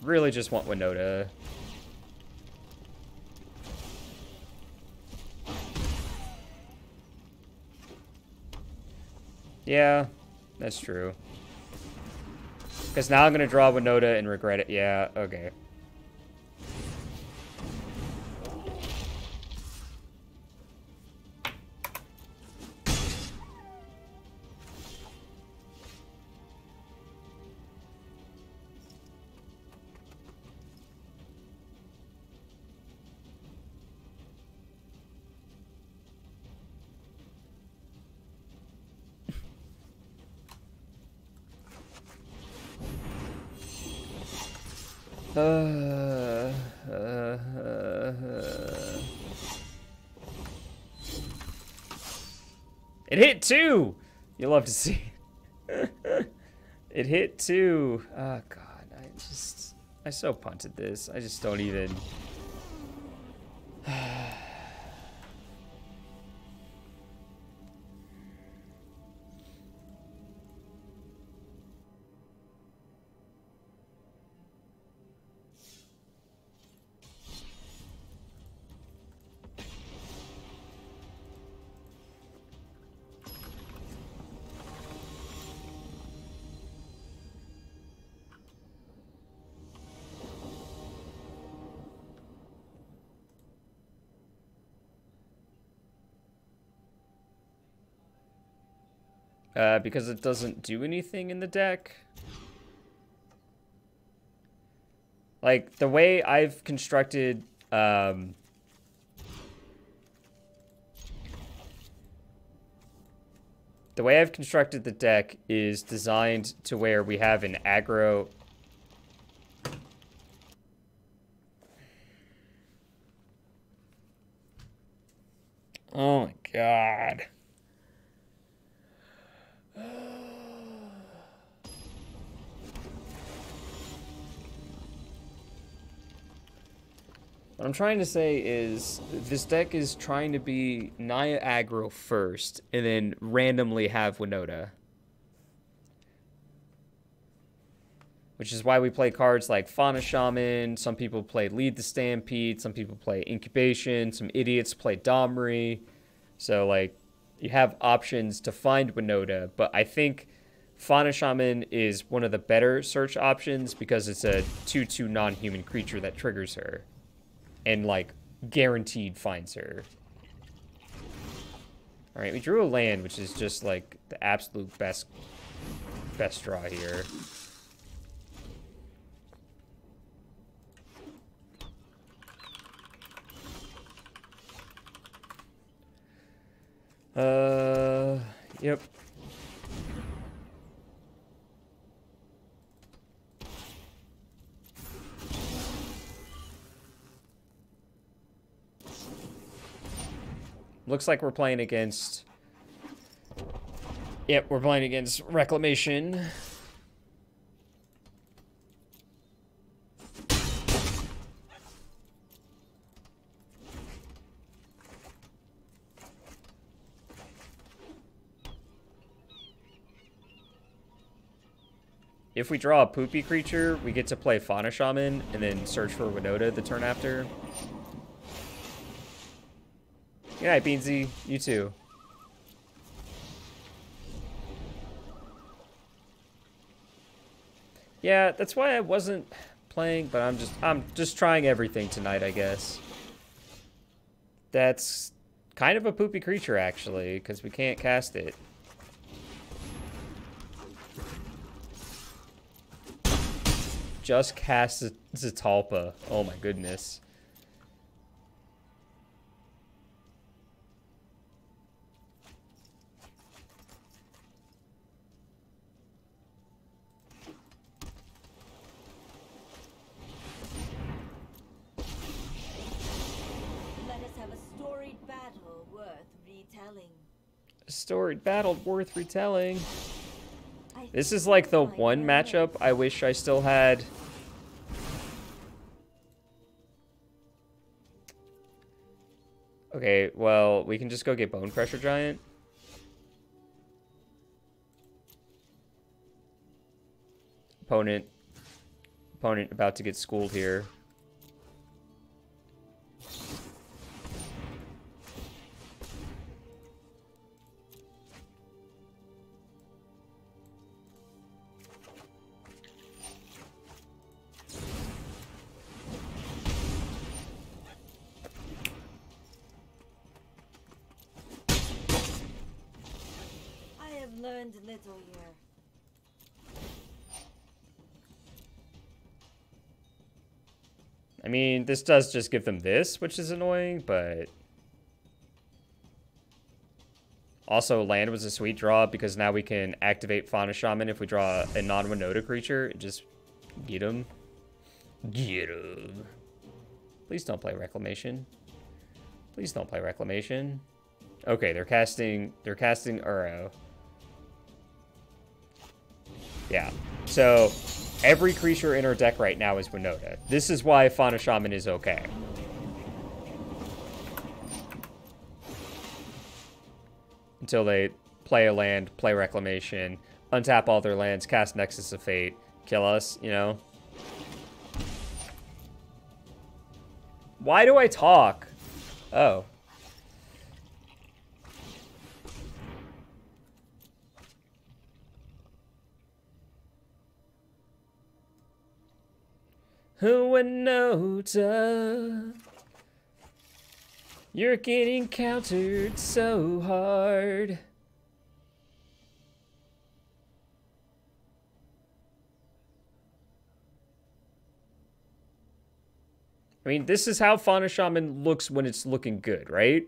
Speaker 1: Really just want Winota. Yeah, that's true. Because now I'm going to draw Winota and regret it. Yeah, okay. It hit 2! You'll love to see. It hit 2. Oh, God. I so punted this. I just don't even... because it doesn't do anything in the deck. Like, the way I've constructed, the way I've constructed the deck is designed to where we have an aggro... Oh my God. What I'm trying to say is this deck is trying to be Naya aggro first and then randomly have Winota. Which is why we play cards like Fauna Shaman. Some people play Lead the Stampede. Some people play Incubation. Some idiots play Domri. So, like, you have options to find Winota. But I think Fauna Shaman is one of the better search options because it's a 2/2 non-human creature that triggers her. And, like, guaranteed finds her. Alright, we drew a land, which is just, like, the absolute best draw here. Yep. Looks like we're playing against... Yep, we're playing against Reclamation. if we draw a poopy creature, we get to play Fauna Shaman and then search for Winota the turn after. Good night, Beansy. You too. Yeah, that's why I wasn't playing, but I'm just trying everything tonight, I guess. That's kind of a poopy creature, actually, because we can't cast it. Just cast Zatalpa. Oh my goodness.
Speaker 3: Let us have a storied battle worth retelling.
Speaker 1: A storied battle worth retelling. This is like the one matchup I wish I still had. Okay, well, we can just go get Bone Crusher Giant. Opponent about to get schooled here.
Speaker 3: Learned little here.
Speaker 1: I mean, this does just give them this, which is annoying, but also land was a sweet draw because now we can activate Fauna Shaman if we draw a non-Winota creature and just get him. Get him. Please don't play Reclamation. Please don't play Reclamation. Okay, they're casting Uro. Yeah, so every creature in our deck right now is Winota. This is why Fauna Shaman is okay. Until they play a land, play Reclamation, untap all their lands, cast Nexus of Fate, kill us, you know? Why do I talk? Oh. Winota, you're getting countered so hard. I mean, this is how Fauna Shaman looks when it's looking good, right?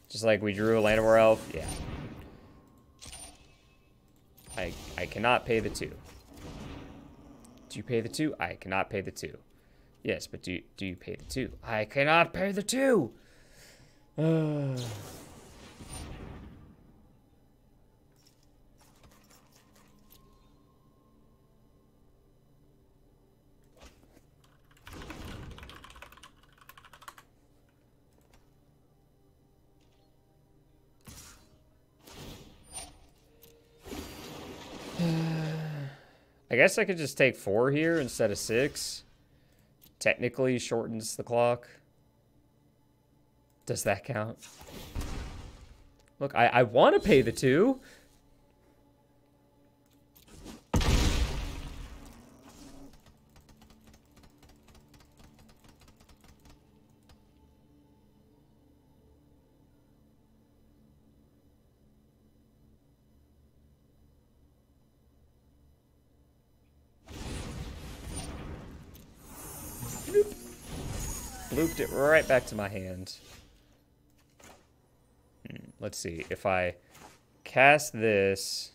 Speaker 1: Just like we drew a Llanowar Elf, yeah. I cannot pay the 2. Do you pay the 2? I cannot pay the 2. Yes, but do you pay the 2? I cannot pay the 2! I guess I could just take 4 here instead of 6. Technically shortens the clock. Does that count? Look, I want to pay the 2. Looped it right back to my hand. Let's see. If I cast this...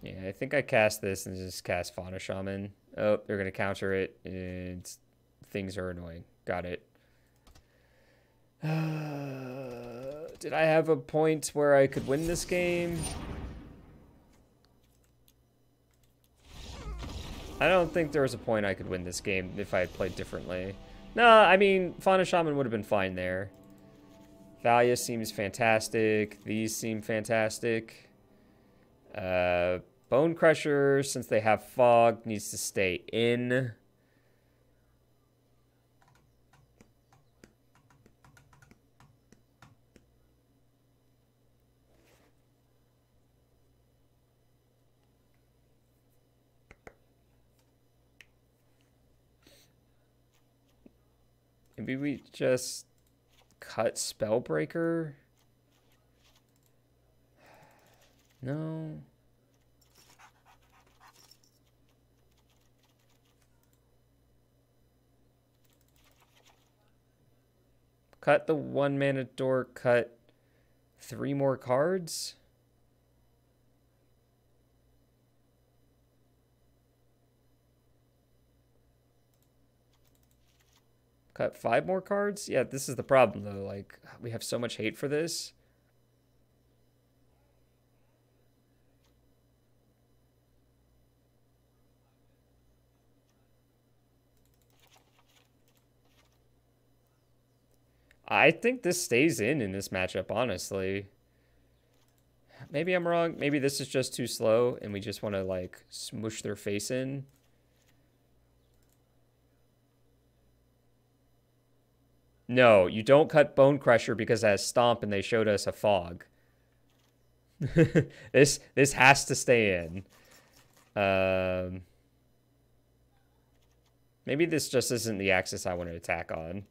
Speaker 1: Yeah, I think I cast this and just cast Fauna Shaman. Oh, they're going to counter it, and things are annoying. Got it. Did I have a point where I could win this game? I don't think there was a point I could win this game if I had played differently. No, I mean, Fauna Shaman would have been fine there. Thalia seems fantastic. These seem fantastic. Bone Crusher, since they have fog, needs to stay in. Maybe we just cut Spellbreaker? No. Cut the 1-mana door, cut 3 more cards? Cut 5 more cards? Yeah, this is the problem though. Like, we have so much hate for this. I think this stays in this matchup, honestly. Maybe I'm wrong. Maybe this is just too slow and we just want to, like, smoosh their face in. No, you don't cut Bone Crusher because it has Stomp and they showed us a fog. This has to stay in. Maybe this just isn't the axis I want to attack on.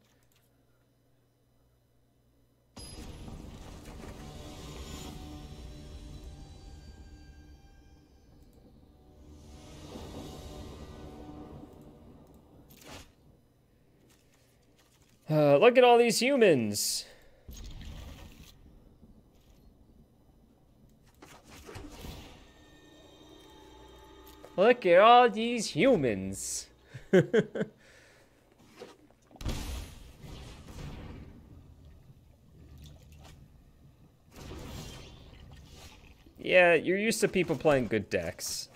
Speaker 1: Look at all these humans. Look at all these humans. Yeah, you're used to people playing good decks.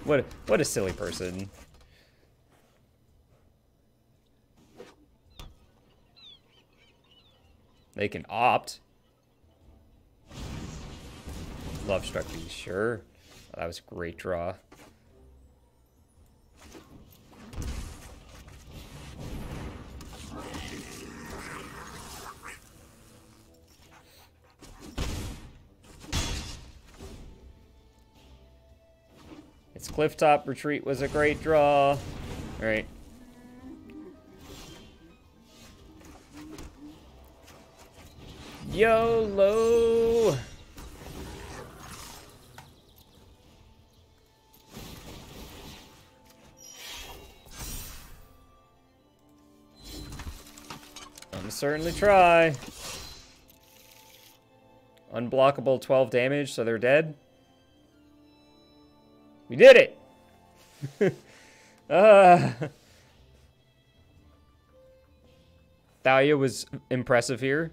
Speaker 1: What a silly person. They can opt. Love Struck Beast, sure. Oh, that was a great draw. Its Clifftop Retreat was a great draw. All right. YOLO! I'm certainly try. Unblockable 12 damage, so they're dead. We did it! Thalia was impressive here.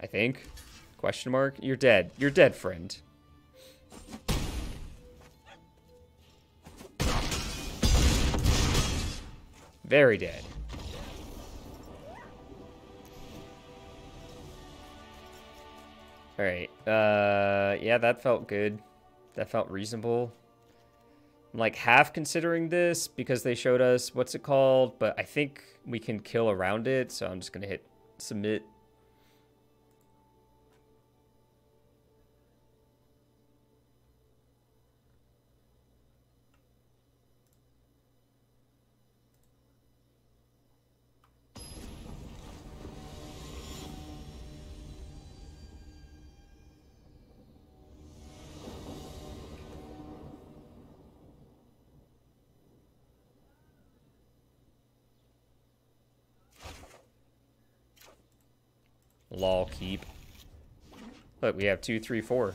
Speaker 1: I think. Question mark. You're dead. You're dead, friend. Very dead. Alright. Yeah, that felt good. That felt reasonable. I'm like half considering this because they showed us what's it called, but I think we can kill around it, so I'm just gonna hit submit. Lol, keep. Look, we have 2, 3, 4.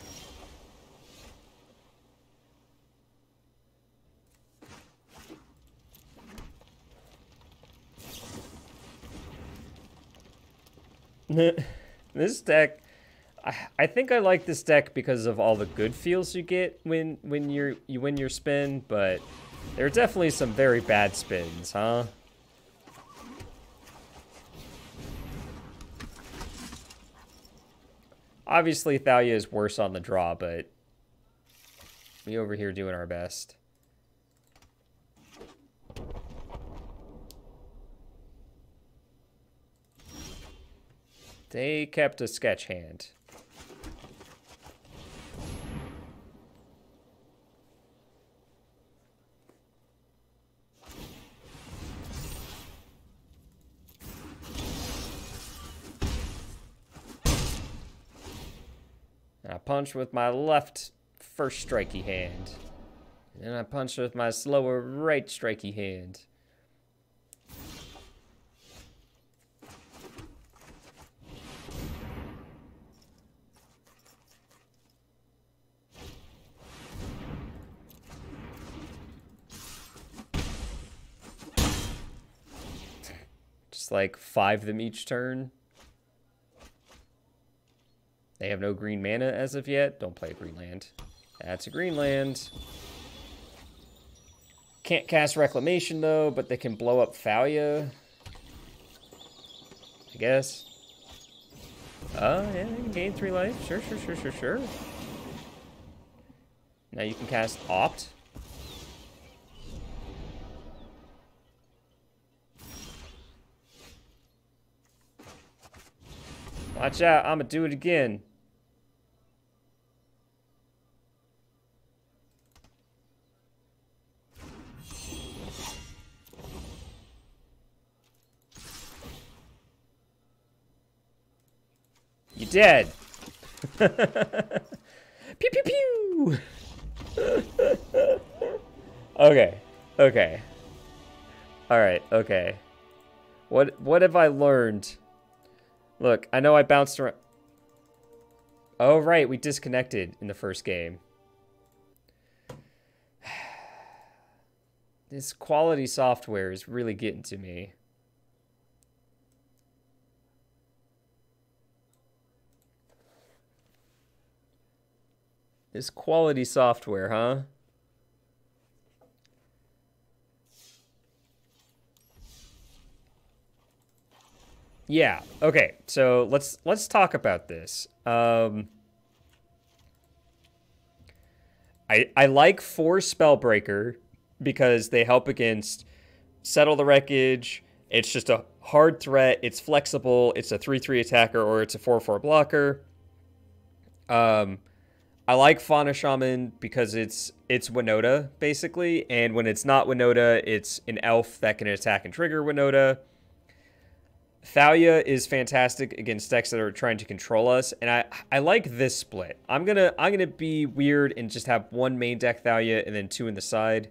Speaker 1: This deck, I think I like this deck because of all the good feels you get when you win your spin, but there are definitely some very bad spins, huh? Obviously, Thalia is worse on the draw, but we over here doing our best. They kept a sketch hand. I punch with my left first strikey hand. And I punch with my slower right strikey hand. Just like 5 them each turn. They have no green mana as of yet. Don't play a green land. That's a green land. Can't cast Reclamation, though, but they can blow up Thalia. I guess. Oh, yeah, you can gain 3 life. Sure. Now you can cast Opt. Watch out, I'm gonna do it again. You dead. Pew pew pew. Okay. Alright, okay. What have I learned? Look, I know I bounced around. Oh, right, we disconnected in the first game. This quality software is really getting to me. This quality software, huh? Yeah, okay, so let's talk about this. I like Force Spellbreaker because they help against Settle the Wreckage. It's just a hard threat. It's flexible. It's a 3/3 attacker or it's a 4/4 blocker. I like Fauna Shaman because it's Winota, basically. And when it's not Winota, it's an elf that can attack and trigger Winota. Thalia is fantastic against decks that are trying to control us, and I like this split. I'm gonna be weird and just have 1 main deck Thalia and then 2 in the side.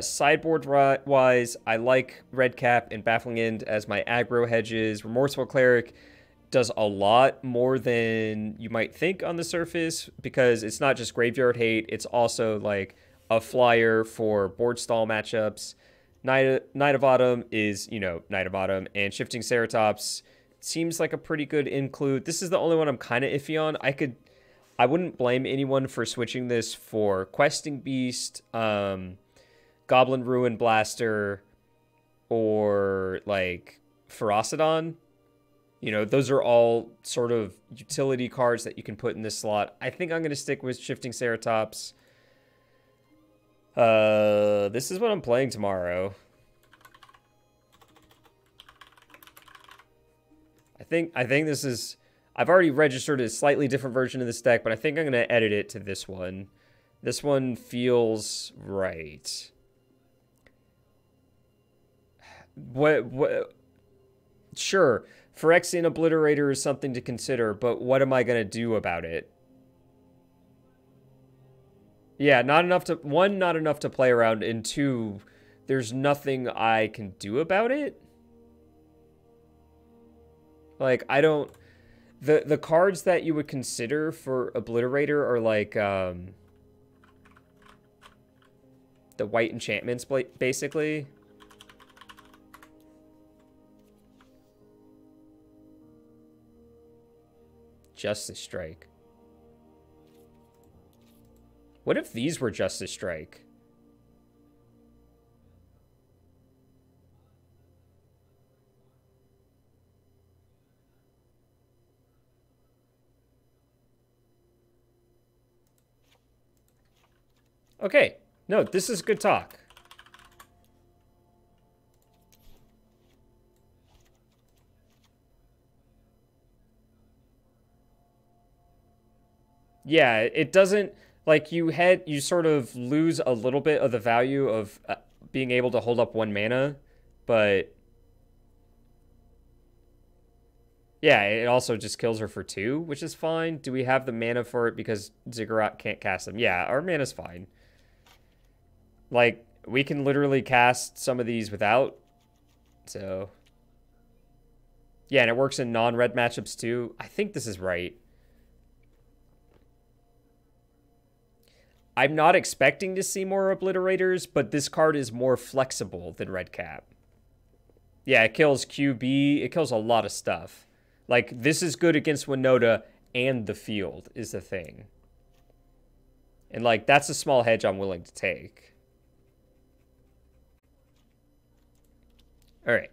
Speaker 1: Sideboard wise, I like Red Cap and Baffling End as my aggro hedges. Remorseful Cleric does a lot more than you might think on the surface because it's not just graveyard hate, it's also like a flyer for board stall matchups. Knight of Autumn is, Knight of Autumn, and Shifting Ceratops seems like a pretty good include. This is the only one I'm kind of iffy on. I wouldn't blame anyone for switching this for Questing Beast, Goblin Ruin Blaster, or like Ferocidon. Those are all sort of utility cards that you can put in this slot. I think I'm going to stick with Shifting Ceratops. This is what I'm playing tomorrow. I think this is... I've already registered a slightly different version of this deck, but I think I'm going to edit it to this one. This one feels right. Sure, Phyrexian Obliterator is something to consider, but what am I going to do about it? Yeah, not enough to... 1, not enough to play around, and 2, there's nothing I can do about it. Like, I don't... The cards that you would consider for Obliterator are like, the white enchantments, basically. Justice Strike. What if these were Justice Strike? Okay. No, this is good talk. Yeah, it doesn't, like, you sort of lose a little bit of the value of being able to hold up 1 mana, but yeah, it also just kills her for 2, which is fine. Do we have the mana for it because Ziggurat can't cast them? Yeah, our mana's fine. Like, we can literally cast some of these without, so... Yeah, and it works in non-red matchups too. I think this is right. I'm not expecting to see more Obliterators, but this card is more flexible than Red Cap. Yeah, it kills QB. It kills a lot of stuff. Like, this is good against Winota and the field is the thing. And, like, that's a small hedge I'm willing to take. All right.